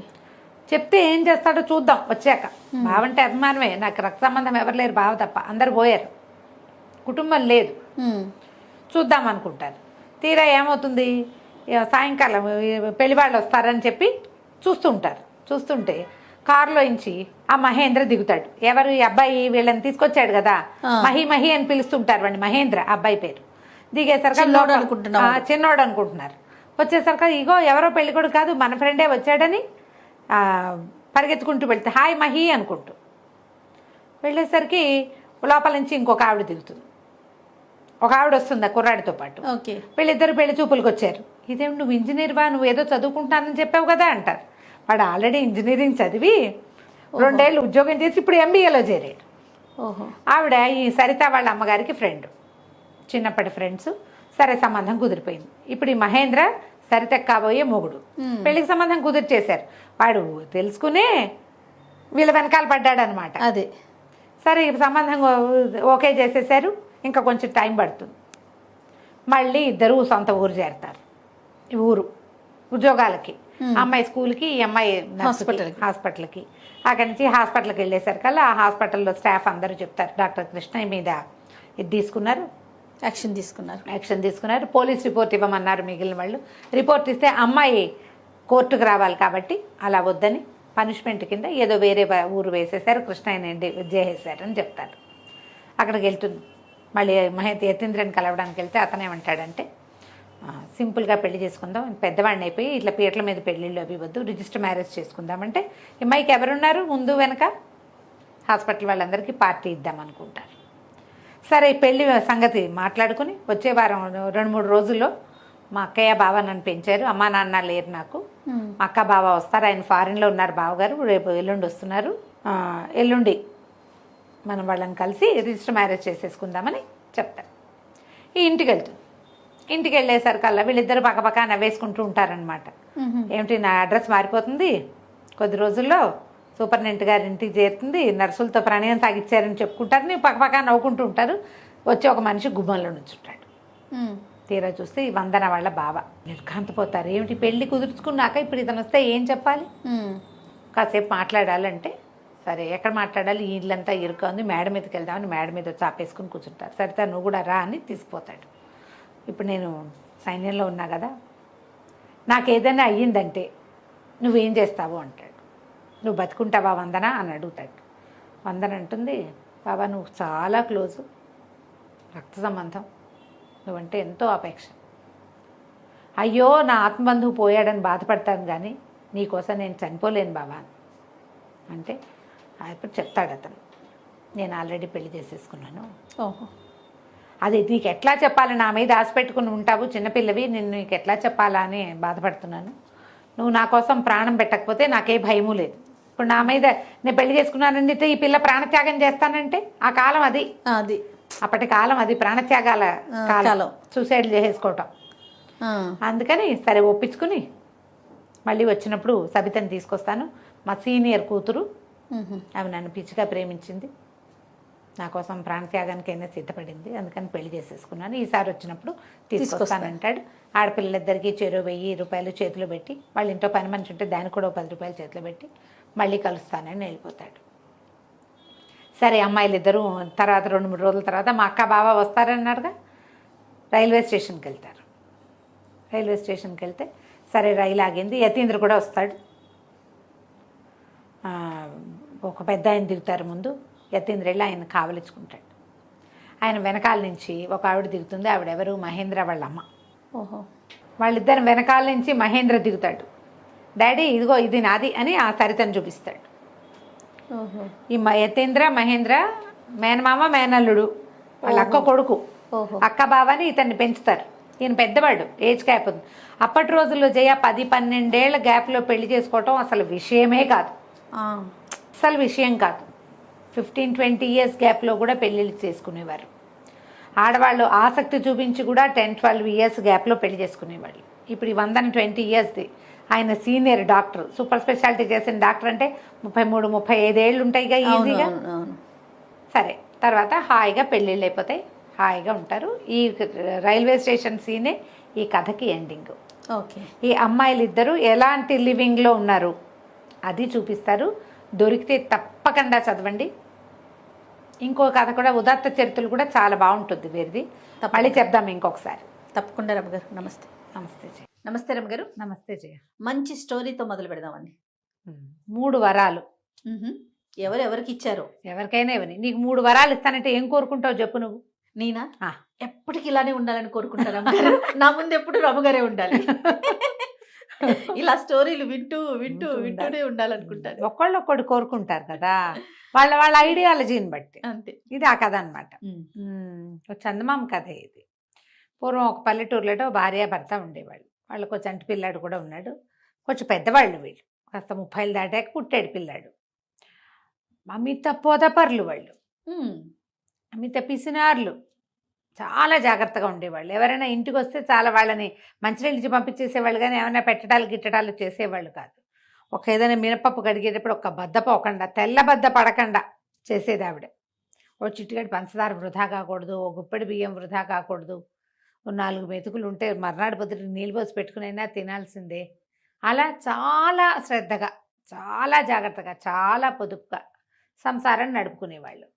చెప్తే ఏం చేస్తాడో చూద్దాం వచ్చాక. బావ అంటే అభిమానమే, నాకు రక్త సంబంధం ఎవరు లేరు, బావ తప్ప, అందరు పోయారు, కుటుంబం లేదు, చూద్దాం అనుకుంటారు. తీరా ఏమవుతుంది, సాయంకాలం పెళ్లి వాళ్ళు వస్తారని చెప్పి చూస్తుంటే కారులో ఇంచి ఆ మహేంద్ర దిగుతాడు. ఎవరు, ఈ అబ్బాయి వీళ్ళని తీసుకొచ్చాడు కదా, మహి అని పిలుస్తుంటారు వాడిని, మహేంద్ర అబ్బాయి పేరు. దిగేసరికి చిన్నోడు అనుకుంటున్నారు. వచ్చేసరికి ఇగో ఎవరో పెళ్ళికొడు కాదు, మన ఫ్రెండే వచ్చాడని పరిగెత్తుకుంటూ వెళ్తే హాయ్ మహి అనుకుంటూ వెళ్ళేసరికి లోపల నుంచి ఇంకొక ఆవిడ దిగుతుంది. ఒక ఆవిడ వస్తుంది ఆ కుర్రాడితో పాటు. వీళ్ళిద్దరు పెళ్లి చూపులకు వచ్చారు. ఇదేమి నువ్వు ఇంజనీర్వా, నువ్వు ఏదో చదువుకుంటానని చెప్పావు కదా అంటారు. వాడు ఆల్రెడీ ఇంజనీరింగ్ చదివి 2 ఏళ్ళు ఉద్యోగం చేసి ఇప్పుడు MBAలో చేరాడు. ఆవిడ ఈ సరిత వాళ్ళ అమ్మగారికి ఫ్రెండ్, చిన్నప్పటి ఫ్రెండ్స్. సరే సంబంధం కుదిరిపోయింది. ఇప్పుడు ఈ మహేంద్ర సరిత కాబోయే మొగుడు, పెళ్లికి సంబంధం కుదిరిచేశారు. వాడు తెలుసుకునే వీళ్ళ వెనకాల పడ్డాడు అనమాట. అదే సరే ఈ సంబంధం ఓకే చేసేసారు, ఇంకా కొంచెం టైం పడుతుంది. మళ్ళీ ఇద్దరు సొంత ఊరు చేరతారు. ఈ ఊరు ఉద్యోగాలకి, అమ్మాయి స్కూల్కి, ఈ అమ్మాయి హాస్పిటల్కి. అక్కడి నుంచి హాస్పిటల్కి వెళ్ళేసరికల్లా ఆ హాస్పిటల్లో స్టాఫ్ అందరూ చెప్తారు, డాక్టర్ కృష్ణయ్య మీద ఇది తీసుకున్నారు, యాక్షన్ తీసుకున్నారు, పోలీస్ రిపోర్ట్ ఇవ్వమన్నారు. మిగిలిన వాళ్ళు రిపోర్ట్ ఇస్తే అమ్మాయి కోర్టుకు రావాలి కాబట్టి అలా వద్దని పనిష్మెంట్ కింద ఏదో వేరే ఊరు వేసేసారు, కృష్ణయ్యని చేసేసారు అని చెప్తారు. అక్కడికి వెళ్తుంది. మళ్ళీ యతీంద్రని కలవడానికి వెళ్తే అతనేమంటాడంటే, సింపుల్గా పెళ్లి చేసుకుందాం, పెద్దవాడిని అయిపోయి ఇట్లా పీటల మీద పెళ్ళిళ్ళు అవి వద్దు, రిజిస్టర్ మ్యారేజ్ చేసుకుందామంటే ఈ అమ్మాయికి ఎవరున్నారు ముందు వెనక, హాస్పిటల్ వాళ్ళందరికీ పార్టీ ఇద్దాం అనుకుంటారు. సరే పెళ్లి సంగతి మాట్లాడుకుని వచ్చే వారం 2-3 రోజుల్లో మా అక్కయ్య బావ నన్ను పెంచారు, అమ్మా నాన్న లేరు నాకు, మా అక్క బావ వస్తారు, ఆయన ఫారిన్లో ఉన్నారు బావగారు, రేపు ఎల్లుండి వస్తున్నారు, ఎల్లుండి మనం వాళ్ళని కలిసి రిజిస్టర్ మ్యారేజ్ చేసేసుకుందామని చెప్తారు. ఈ ఇంటికి వెళ్తుంది. ఇంటికి వెళ్ళేసరికల్లా వీళ్ళిద్దరు పక్కపక్క నవ్వేసుకుంటూ ఉంటారనమాట. ఏమిటి నా అడ్రస్ మారిపోతుంది, కొద్ది రోజుల్లో సూపరింటెండెంట్ గారి ఇంటికి చేరుతుంది, నర్సులతో ప్రణయం సాగిచ్చారని చెప్పుకుంటారు, నేను పక్కపక్క నవ్వుకుంటూ ఉంటారు. వచ్చి ఒక మనిషి గుమ్మంలో నుంచుంటాడు. తీరా చూస్తే ఈ వందన వాళ్ళ బావ. నిర్ఘాంతపోతారు, ఏమిటి పెళ్లి కుదుర్చుకున్నాక ఇప్పుడు ఇతను వస్తే ఏం చెప్పాలి, కాసేపు మాట్లాడాలంటే సరే ఎక్కడ మాట్లాడాలి, ఈ ఇల్లంతా ఇరుక ఉంది, మేడ మీదకి వెళ్దామని మేడ మీద వచ్చి ఆపేసుకుని కూర్చుంటారు. సరితా నువ్వు కూడా రా అని తీసుకుపోతాడు. ఇప్పుడు నేను సైన్యంలో ఉన్నా కదా, నాకు ఏదైనా అయ్యిందంటే నువ్వేం చేస్తావు అంటాడు. నువ్వు బతుకుంటావా వందన అని అడుగుతాడు. వందన అంటుంది, బాబా నువ్వు చాలా క్లోజు, రక్త సంబంధం, నువ్వంటే ఎంతో అపేక్ష. అయ్యో నా ఆత్మబంధువు పోయాడని బాధపడతాను కానీ నీకోసం నేను చనిపోలేను బాబా అంటే అప్పుడు చెప్తాడు అతను, నేను ఆల్రెడీ పెళ్లి చేసేసుకున్నాను. ఓహో. అది నీకు ఎట్లా చెప్పాలి, నా మీద ఆశ పెట్టుకుని ఉంటావు, చిన్నపిల్లవి, నేను నీకు ఎట్లా చెప్పాలా అని బాధపడుతున్నాను. నువ్వు నా కోసం ప్రాణం పెట్టకపోతే నాకే భయము లేదు. ఇప్పుడు నా మీద నేను పెళ్లి చేసుకున్నానంటే ఈ పిల్ల ప్రాణత్యాగం చేస్తానంటే ఆ కాలం అది, అప్పటి కాలం అది, ప్రాణత్యాగాల కాలం, సూసైడ్లు చేసేసుకోవటం. అందుకని సరే ఒప్పించుకుని మళ్ళీ వచ్చినప్పుడు సబితని తీసుకొస్తాను, మా సీనియర్ కూతురు, ఆమె నన్ను పిచ్చిగా ప్రేమించింది, నా కోసం ప్రాణత్యాగానికైనా సిద్ధపడింది, అందుకని పెళ్లి చేసేసుకున్నాను, ఈసారి వచ్చినప్పుడు తీసుకొస్తానంటాడు. ఆడపిల్లలిద్దరికీ చెరో 1000 రూపాయలు చేతిలో పెట్టి, వాళ్ళ ఇంట్లో పని మనిషి ఉంటే దానికి కూడా 10 రూపాయలు చేతిలో పెట్టి మళ్ళీ కలుస్తానని వెళ్ళిపోతాడు. సరే అమ్మాయిలు ఇద్దరు తర్వాత 2-3 రోజుల తర్వాత మా అక్క బావ వస్తారన్నారుగా, రైల్వే స్టేషన్కి వెళ్తారు. రైల్వే స్టేషన్కి వెళ్తే సరే రైలు ఆగింది, యతీంద్ర కూడా వస్తాడు. ఒక పెద్ద ఆయన దిగుతారు ముందు, యతీంద్ర వెళ్ళి ఆయన కావలించుకుంటాడు. ఆయన వెనకాల నుంచి ఒక ఆవిడ దిగుతుంది, ఆవిడెవరు, మహేంద్ర వాళ్ళ అమ్మ. ఓహో. వాళ్ళిద్దరు వెనకాల నుంచి మహేంద్ర దిగుతాడు. డాడీ ఇదిగో ఇది నాది అని ఆ సరితను చూపిస్తాడు. ఓహో. ఈ యతీంద్ర మహేంద్ర మేనమామ మేనల్లుడు, వాళ్ళ అక్క కొడుకు. అక్క బావని ఇతన్ని పెంచుతారు. ఈయన పెద్దవాడు, ఏజ్ గ్యాప్ ఉంది. అప్పటి రోజుల్లో జయ 10-12 ఏళ్ల గ్యాప్లో పెళ్లి చేసుకోవటం అసలు విషయమే కాదు, అసలు విషయం కాదు. 15-20 ఇయర్స్ గ్యాప్లో కూడా పెళ్ళిళ్ళు చేసుకునేవారు. ఆడవాళ్ళు ఆసక్తి చూపించి కూడా 10-12 ఇయర్స్ గ్యాప్లో పెళ్లి చేసుకునేవాళ్ళు. ఇప్పుడు ఈ 120 ఇయర్స్ది. ఆయన సీనియర్ డాక్టర్, సూపర్ స్పెషాలిటీ చేసిన డాక్టర్ అంటే 33-35 ఏళ్ళు ఉంటాయిగా ఈజీగా. సరే తర్వాత హాయిగా పెళ్ళిళ్ళు అయిపోతాయి, హాయిగా ఉంటారు. ఈ రైల్వే స్టేషన్ సీనే ఈ కథకి ఎండింగ్. ఓకే. ఈ అమ్మాయిలు ఇద్దరు ఎలాంటి లివింగ్లో ఉన్నారు అది చూపిస్తారు. దొరికితే తప్పకుండా చదవండి. ఇంకో కథ కూడా, ఉదాత్త చరిత్రలు కూడా చాలా బాగుంటుంది వేరేది, మళ్ళీ చెప్దాం ఇంకొకసారి. తప్పకుండా రమ్మ గారు. నమస్తే. నమస్తే జయ. నమస్తే రమ్మ గారు. నమస్తే జయ. మంచి స్టోరీతో మొదలు పెడదామండి. 3 వరాలు ఎవరెవరికి ఇచ్చారో. ఎవరికైనా ఇవ్వని. నీకు 3 వరాలు ఇస్తానంటే ఏం కోరుకుంటావు చెప్పు నువ్వు? నేనా? ఎప్పటికి ఇలానే ఉండాలని కోరుకుంటారు రమ్మగారు. నా ముందు ఎప్పుడు రమ్మగారే ఉండాలి. ఇలా స్టోరీలు వింటూ వింటూ వింటూనే ఉండాలనుకుంటారు. ఒకళ్ళు కోరుకుంటారు కదా, వాళ్ళ వాళ్ళ ఐడియాలజీని బట్టి. అంతే. ఇది ఆ కథ అనమాట. చందమామ కథ ఇది. పూర్వం ఒక పల్లెటూరులో భార్య భర్త ఉండేవాళ్ళు. వాళ్ళకు చంటి పిల్లాడు కూడా ఉన్నాడు. కొంచెం పెద్దవాళ్ళు వీళ్ళు, కాస్త 30 దాటాక పుట్టాడు పిల్లాడు. అమిత పొదపర్లు వాళ్ళు, అమిత పిసినార్లు, చాలా జాగ్రత్తగా ఉండేవాళ్ళు. ఎవరైనా ఇంటికి వస్తే చాలా వాళ్ళని మంచినీళ్ళు ఇచ్చి పంపించేసేవాళ్ళు, కానీ ఏమైనా పెట్టడాలు గిట్టడాలు చేసేవాళ్ళు కాదు. ఒక ఏదైనా మినపప్పు కడిగేటప్పుడు ఒక బద్ద పోకుండా, తెల్ల బద్ద పడకుండా చేసేది ఆవిడ. ఓ చిటికడి పంచదార వృధా కాకూడదు, ఓ గుప్పెడి బియ్యం వృధా కాకూడదు, ఓ 4 మెతుకులు ఉంటే మర్నాడు పొద్దుట నీళ్ళు పోసి పెట్టుకునైనా తినాల్సిందే. అలా చాలా శ్రద్ధగా, చాలా జాగ్రత్తగా, చాలా పొదుపుగా సంసారం నడుపుకునేవాళ్ళు.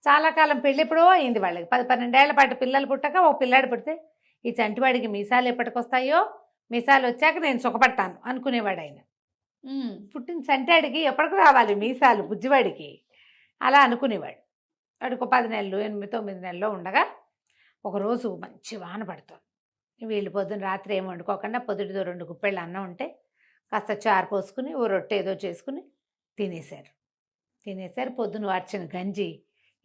చాలా కాలం పెళ్ళి ఎప్పుడో అయింది వాళ్ళకి. 10-12 ఏళ్ల పాటు పిల్లలు పుట్టక ఓ పిల్లాడు పుడితే, ఈ చంటివాడికి మీసాలు ఎప్పటికొస్తాయో, మీసాలు వచ్చాక నేను సుఖపడతాను అనుకునేవాడు ఆయన. పుట్టిన చంటాడికి ఎప్పటికి రావాలి మీసాలు బుజ్జివాడికి, అలా అనుకునేవాడు. వాడికి 10 నెలలు 8-9 నెలల్లో ఉండగా ఒకరోజు మంచి వాన పడుతుంది. వీళ్ళు పొద్దున్న రాత్రి ఏం వండుకోకుండా పొద్దుటితో 2 గుప్పెళ్ళు అన్నం ఉంటే కాస్త చారు పోసుకుని ఓ రొట్టె ఏదో చేసుకుని తినేశారు. పొద్దున్న వార్చిన గంజి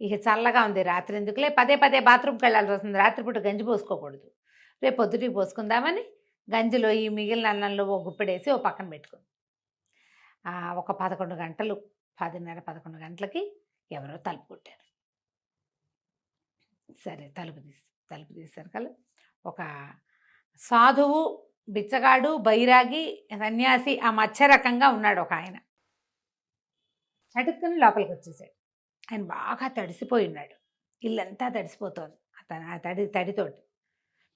ఇక చల్లగా ఉంది, రాత్రి ఎందుకులే పదే బాత్రూమ్కి వెళ్ళాల్సి వస్తుంది, రాత్రిపూట గంజి పోసుకోకూడదు, రేపు పొద్దుటికి పోసుకుందామని గంజిలో ఈ మిగిలిన అన్నంలో ఓ గుప్పెడేసి ఓ పక్కన పెట్టుకుంది. ఒక 11 గంటలు, 10:30-11 గంటలకి ఎవరో తలుపు కొట్టారు. సరే తలుపు తీశారు కదా, ఒక సాధువు, బిచ్చగాడు, బైరాగి, సన్యాసి ఆ మధ్య రకంగా ఉన్నాడు ఒక ఆయన. చటుక్కుని లోపలికి వచ్చేసాడు. ఆయన బాగా తడిసిపోయి ఉన్నాడు, ఇల్లంతా తడిసిపోతోంది అతను ఆ తడితోటి.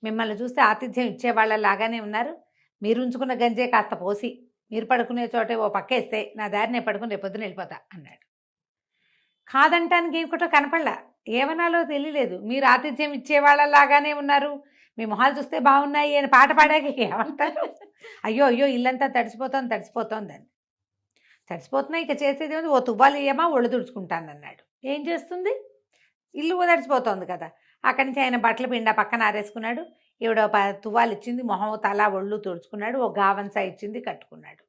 మిమ్మల్ని చూస్తే ఆతిథ్యం ఇచ్చేవాళ్ళలాగానే ఉన్నారు, మీరు ఉంచుకున్న గంజే కాస్త పోసి మీరు పడుకునే చోటే ఓ పక్కేస్తే నా దారిని పడుకుని రేపొద్దున వెళ్ళిపోతా అన్నాడు. కాదంటానికి ఇంకోటో కనపడలా, ఏమనాలో తెలియలేదు. మీరు ఆతిథ్యం ఇచ్చేవాళ్ళలాగానే ఉన్నారు, మీ మొహాలు చూస్తే బాగున్నాయి అని పాట పాడాక ఏమంటారు? అయ్యో ఇల్లంతా తడిసిపోతోందని. తడిసిపోతున్నాయి, ఇక చేసేది ఏముంది, ఓ తువ్వాలు ఇయ్యమా ఒళ్ళు తుడుచుకుంటాను అన్నాడు. ఏం చేస్తుంది, ఇల్లు తడిసిపోతోంది కదా, అక్కడి నుంచి ఆయన బట్టలు పిండా పక్కన ఆరేసుకున్నాడు. ఈవిడ తువ్వాలు ఇచ్చింది, మొహం తల ఒళ్ళు తుడుచుకున్నాడు, ఒక గావంసా ఇచ్చింది, కట్టుకున్నాడు.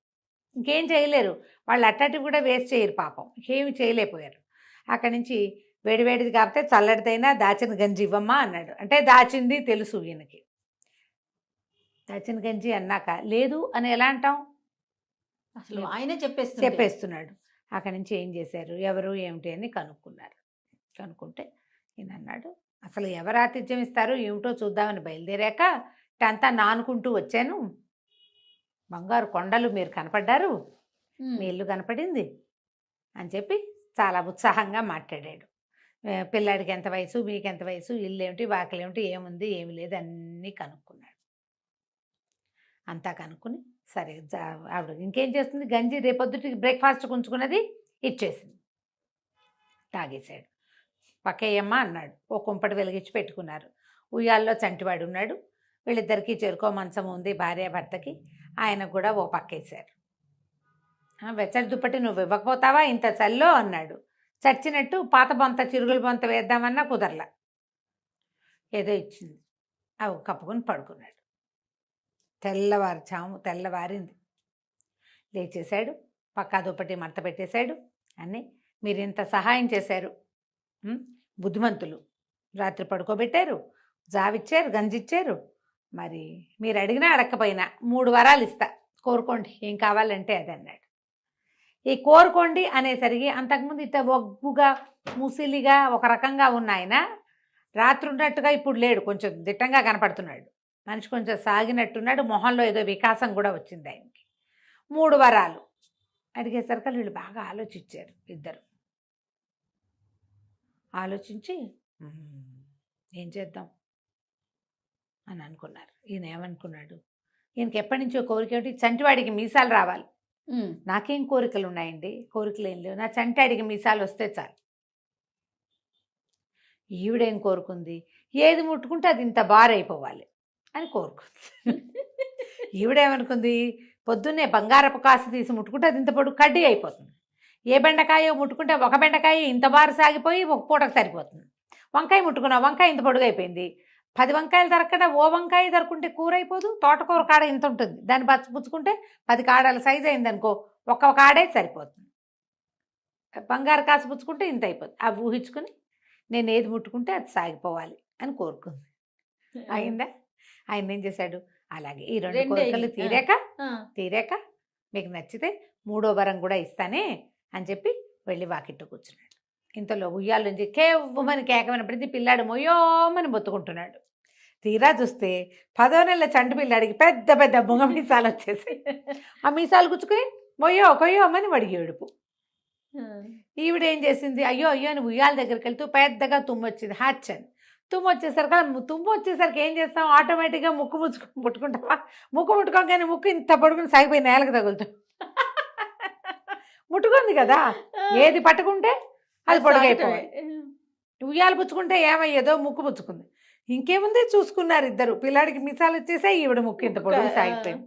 ఇంకేం చేయలేరు వాళ్ళు, అట్టటివి కూడా వేస్ట్ చేయరు పాపం, ఏమి చేయలేకపోయారు. అక్కడి నుంచి వేడివేడిది కాకపోతే చల్లడిదైనా దాచిన గంజి ఇవ్వమ్మా అన్నాడు. అంటే దాచింది తెలుసు ఈయనకి. దాచిన గంజి అన్నాక లేదు అని ఎలా అంటాం, అసలు ఆయనే చెప్పేస్తున్నాడు. అక్కడి నుంచి ఏం చేశారు, ఎవరు ఏమిటి అని కనుక్కున్నారు. కనుక్కుంటే ఈయన అన్నాడు, అసలు ఎవరు ఆతిథ్యం ఇస్తారో ఏమిటో చూద్దామని బయలుదేరాక అంతా నానుకుంటూ వచ్చాను, బంగారు కొండలు మీరు కనపడ్డారు, మీ ఇల్లు కనపడింది అని చెప్పి చాలా ఉత్సాహంగా మాట్లాడాడు. పిల్లాడికి ఎంత వయసు, మీకు ఎంత వయసు, ఇల్లు ఏమిటి, వాకిలు ఏమిటి, ఏముంది ఏమి లేదు అన్నీ కనుక్కున్నాడు. అంతా కనుక్కుని సరే ఆవిడ ఇంకేం చేస్తుంది, గంజి రేపొద్దుటికి బ్రేక్ఫాస్ట్ ఉంచుకున్నది ఇచ్చేసింది, తాగేశాడు. పక్కయ్యమ్మ అన్నాడు, ఓ కుంపటి వెలిగించి పెట్టుకున్నారు. ఉయ్యాల్లో చంటివాడు ఉన్నాడు, వీళ్ళిద్దరికీ చెరుకో మంచం ఉంది భార్య భర్తకి, ఆయనకు కూడా ఓ పక్కేశారు. వెచ్చడి దుప్పటి నువ్వు ఇవ్వకపోతావా ఇంత చల్లో అన్నాడు. చచ్చినట్టు పాత బొంత చిరుగుల బొంత వేద్దామన్నా కుదరలా, ఏదో ఇచ్చింది, అవి కప్పుకొని పడుకున్నాడు. తెల్లవారింది, లేచేశాడు, పక్కా దుప్పటి మడత పెట్టేశాడు. అన్నీ మీరు ఇంత సహాయం చేశారు, బుద్ధిమంతులు, రాత్రి పడుకోబెట్టారు, జావిచ్చారు, గంజిచ్చారు, మరి మీరు అడిగినా అడగకపోయినా 3 వరాలు ఇస్తా, కోరుకోండి ఏం కావాలంటే అది అన్నాడు. ఈ కోరుకోండి అనేసరికి అంతకుముందు ఇట్లా ఒగ్గుగా ముసిలిగా ఒక రకంగా ఉన్న ఆయన రాత్రి ఉన్నట్టుగా ఇప్పుడు లేడు, కొంచెం దిట్టంగా కనపడుతున్నాడు, మనిషి కొంచెం సాగినట్టున్నాడు, మొహంలో ఏదో వికాసం కూడా వచ్చింది ఆయనకి. 3 వరాలు అడిగేసరికి వీళ్ళు బాగా ఆలోచించారు. ఇద్దరు ఆలోచించి ఏం చేద్దాం అని అనుకున్నారు. ఈయన ఏమనుకున్నాడు, ఈయనకి ఎప్పటి నుంచో కోరిక ఏమిటి, చంటివాడికి మీసాలు రావాలి. నాకేం కోరికలు ఉన్నాయండి, కోరికలు ఏం లేవు, నా చంటాడికి మీసాలు వస్తే చాలు. ఈవిడేం కోరుకుంది, ఏది ముట్టుకుంటే అది ఇంత బారైపోవాలి అని కోరుకుంది. ఈవిడేమనుకుంది, పొద్దున్నే బంగారపు కాసు తీసి ముట్టుకుంటే అది ఇంత పొడుగు కడ్డీ అయిపోతుంది, ఏ బెండకాయో ముట్టుకుంటే ఒక బెండకాయ ఇంత బారు సాగిపోయి ఒక పూటకు సరిపోతుంది, వంకాయ ముట్టుకున్నా వంకాయ ఇంత పొడుగు అయిపోయింది, 10 వంకాయలు దొరకకుండా ఓ వంకాయ దొరుకుంటే కూర అయిపోదు, తోటకూర కాడ ఇంత ఉంటుంది, దాన్ని పుచ్చుకుంటే 10 కాడల సైజు అయిందనుకో ఒక్క కాడే సరిపోతుంది, బంగారు కాసు పుచ్చుకుంటే ఇంత అయిపోతుంది. అవి ఊహించుకుని నేను ఏది ముట్టుకుంటే అది సాగిపోవాలి అని కోరుకుంది. అయిందా? ఆయన ఏం చేశాడు, అలాగే ఈ 2 కోరికలు తీరాక మీకు నచ్చితే 3వ వరం కూడా ఇస్తానే అని చెప్పి వెళ్ళి వాకిట్టు కూర్చున్నాడు. ఇంతలో ఉయ్యాల నుంచి కేవ్వమని కేకమైనప్పటికీ పిల్లాడు మొయ్యోమని బొత్తుకుంటున్నాడు. తీరా చూస్తే 10వ నెలల చంటి పిల్లాడికి పెద్ద పెద్ద బొంగ మీసాలు వచ్చేసాయి. ఆ మీసాలు గుచ్చుకుని మొయ్యో కొయ్యోమని వడిగి ఏడుపు. ఈవిడేం చేసింది, అయ్యో అయ్యో అని ఉయ్యాల దగ్గరికి వెళ్తూ పెద్దగా తుమ్ము వచ్చింది, హాచని తుమ్ము వచ్చేసరికి ఏం చేస్తాం, ఆటోమేటిక్గా ముక్కు ముట్టుకుంటావా, ముక్కు ముట్టుకోగానే ముక్కు ఇంత పడుకుని సాగిపోయి నేలకు తగులుతాం. ముట్టుకుంది కదా, ఏది పట్టుకుంటే అది పొడుగైపోవాలి. ఉయ్యాలు పుచ్చుకుంటే ఏమయ్యేదో ముక్కు పుచ్చుకుంది. ఇంకేముంది చూసుకున్నారు ఇద్దరు, పిల్లాడికి మిసాలు వచ్చేసాయి, ఈవిడ ముక్కు ఇంత పొడుగు సాగిపోయింది.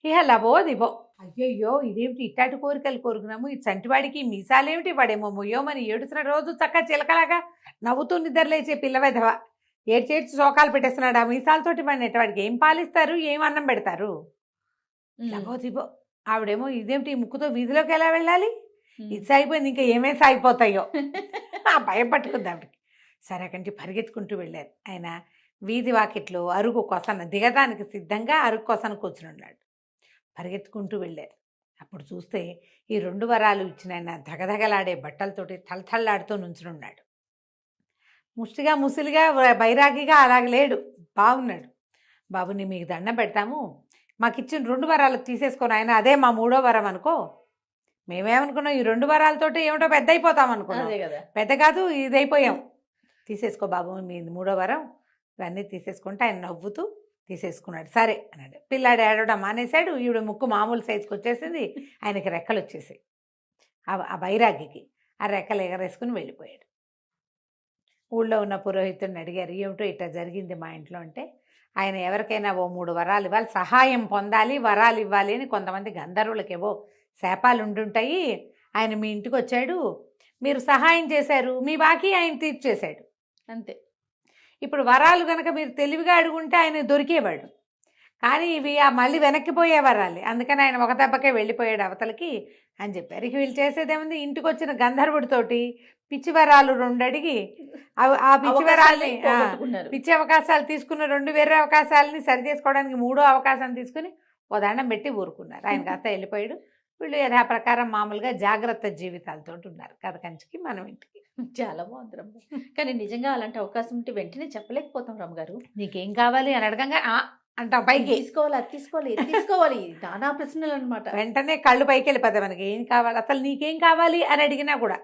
ఇహ లబో దిబో, అయ్యయ్యో ఇదేమిటి ఇట్టాటి కోరికలు కోరుకున్నాము, ఈ చంటివాడికి మీసాలేమిటి, వాడేమో మొయ్యోమని ఏడుస్తున్న రోజు చక్కగా చిలకలాగా నవ్వుతూ నిద్రలేచే పిల్లవెధవ ఏడ్చేడ్చి శోకాలు పెట్టేస్తున్నాడు. ఆ మీసాలతోటి వాడికి ఏం పాలిస్తారు, ఏం అన్నం పెడతారు. లబో దిబో, ఆవిడేమో ఇదేమిటి ఈ ముక్కుతో వీధిలోకి ఎలా వెళ్ళాలి, ఇది సాగిపోయింది, ఇంకా ఏమేమి సాగిపోతాయో ఆ భయం పట్టుకుంది ఆవిడకి. సరే అక్కడి పరిగెత్తుకుంటూ వెళ్ళారు. ఆయన వీధి వాకిట్లో అరుగు కొసన దిగడానికి సిద్ధంగా అరుగు కొసన కూర్చుని ఉన్నాడు. పరిగెత్తుకుంటూ వెళ్ళారు. అప్పుడు చూస్తే ఈ 2 వరాలు ఇచ్చిన ఆయన ధగధగలాడే బట్టలతోటి తలతళ్ళాడుతూ నుంచుని ఉన్నాడు. ముష్టిగా ముసిలిగా బైరాగిగా అలాగే లేడు, బాగున్నాడు. బాబుని మీకు దండం పెడతాము, మాకు ఇచ్చిన 2 వరాలు తీసేసుకొని ఆయన అదే మా 3వ వరం అనుకో. మేమేమనుకున్నాం, ఈ 2 వరాలతోటి ఏమిటో పెద్ద అయిపోతాం అనుకున్నాం, పెద్ద కాదు ఇదైపోయాం, తీసేసుకో బాబు మీ 3వ వరం, ఇవన్నీ తీసేసుకుంటే ఆయన నవ్వుతూ తీసేసుకున్నాడు. సరే అన్నాడు. పిల్లాడు ఏడవడం మానేశాడు, ఈవిడ ముక్కు మామూలు సైజుకి వచ్చేసింది, ఆయనకి రెక్కలు వచ్చేసాయి. ఆ బైరాగికి ఆ రెక్కలు ఎగరేసుకుని వెళ్ళిపోయాడు. ఊళ్ళో ఉన్న పురోహితుడిని అడిగారు, ఏమిటో ఇట్లా జరిగింది మా ఇంట్లో అంటే, ఆయన ఎవరికైనా ఓ 3 వరాలు ఇవ్వాలి, సహాయం పొందాలి, వరాలు ఇవ్వాలి అని కొంతమంది గంధర్వులకేవో శాపాలు ఉండుంటాయి, ఆయన మీ ఇంటికి వచ్చాడు, మీరు సహాయం చేశారు, మీ బాకీ ఆయన తీర్చేశాడు అంతే. ఇప్పుడు వరాలు కనుక మీరు తెలివిగా అడుగుంటే ఆయన దొరికేవాడు. కానీ ఇవి మళ్ళీ వెనక్కిపోయే వరాలి. అందుకని ఆయన ఒక దెబ్బకే వెళ్ళిపోయాడు అవతలకి అని చెప్పారు. ఇక వీళ్ళు చేసేదేముంది, ఇంటికి వచ్చిన గంధర్వుడితోటి పిచ్చి వరాలు 2 అడిగి ఆ పిచ్చి వరాల్ని పిచ్చి అవకాశాలు తీసుకున్న 2 వేరే అవకాశాలని సరి చేసుకోవడానికి 3వ అవకాశం తీసుకుని ఓ దండం పెట్టి ఊరుకున్నారు. ఆయన కాస్త వెళ్ళిపోయాడు. వీళ్ళు యథాప్రకారం మామూలుగా జాగ్రత్త జీవితాలతో ఉన్నారు. కథ కంచికి మనం ఇంటికి. చాలా బాగుంది రమ్మ. కానీ నిజంగా అలాంటి అవకాశం ఉంటే వెంటనే చెప్పలేకపోతాం రమ్మగారు. నీకేం కావాలి అని అడగంగా అంటాం పైకి. తీసుకోవాలి, అది తీసుకోవాలి, ఇది తీసుకోవాలి, నానా ప్రశ్నలు అనమాట. వెంటనే కళ్ళు పైకి వెళ్ళిపోతాయి. మనకి ఏం కావాలి, అసలు నీకేం కావాలి అని అడిగినా కూడా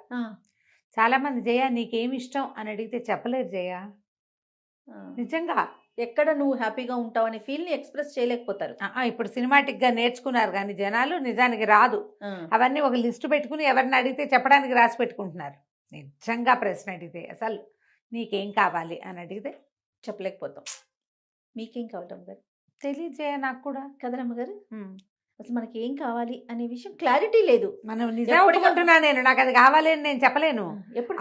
చాలా మంది జయ నీకేమి ఇష్టం అని అడిగితే చెప్పలేరు జయ. నిజంగా ఎక్కడ నువ్వు హ్యాపీగా ఉంటావు అనే ఫీల్ ని ఎక్స్ప్రెస్ చేయలేకపోతారు. ఇప్పుడు సినిమాటిక్ గా నేర్చుకున్నారు కానీ జనాలు నిజానికి రాదు. అవన్నీ ఒక లిస్టు పెట్టుకుని ఎవరిని అడిగితే చెప్పడానికి రాసి పెట్టుకుంటున్నారు. నిజంగా ప్రశ్న అడిగితే అసలు నీకేం కావాలి అని అడిగితే చెప్పలేకపోతాం. మీకేం కావాలి రమ్మగారు? తెలియజేయ నాకు కూడా కదా రమ్మగారు. అసలు మనకి ఏం కావాలి అనే విషయం క్లారిటీ లేదు. మనం నిజం అనుకుంటున్నా నేను, నాకు అది కావాలి అని నేను చెప్పలేను.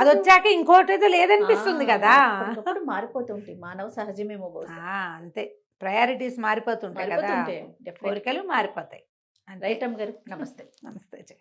అది వచ్చాక ఇంకోటి ఏదో లేదనిపిస్తుంది కదా. మారిపోతుంటాయి, మానవ సహజమేమో. అంతే, ప్రయారిటీస్ మారిపోతుంటాయి కదా, కోరికలు మారిపోతాయి. రైట్ రమ్మగారు. నమస్తే. నమస్తే జయ.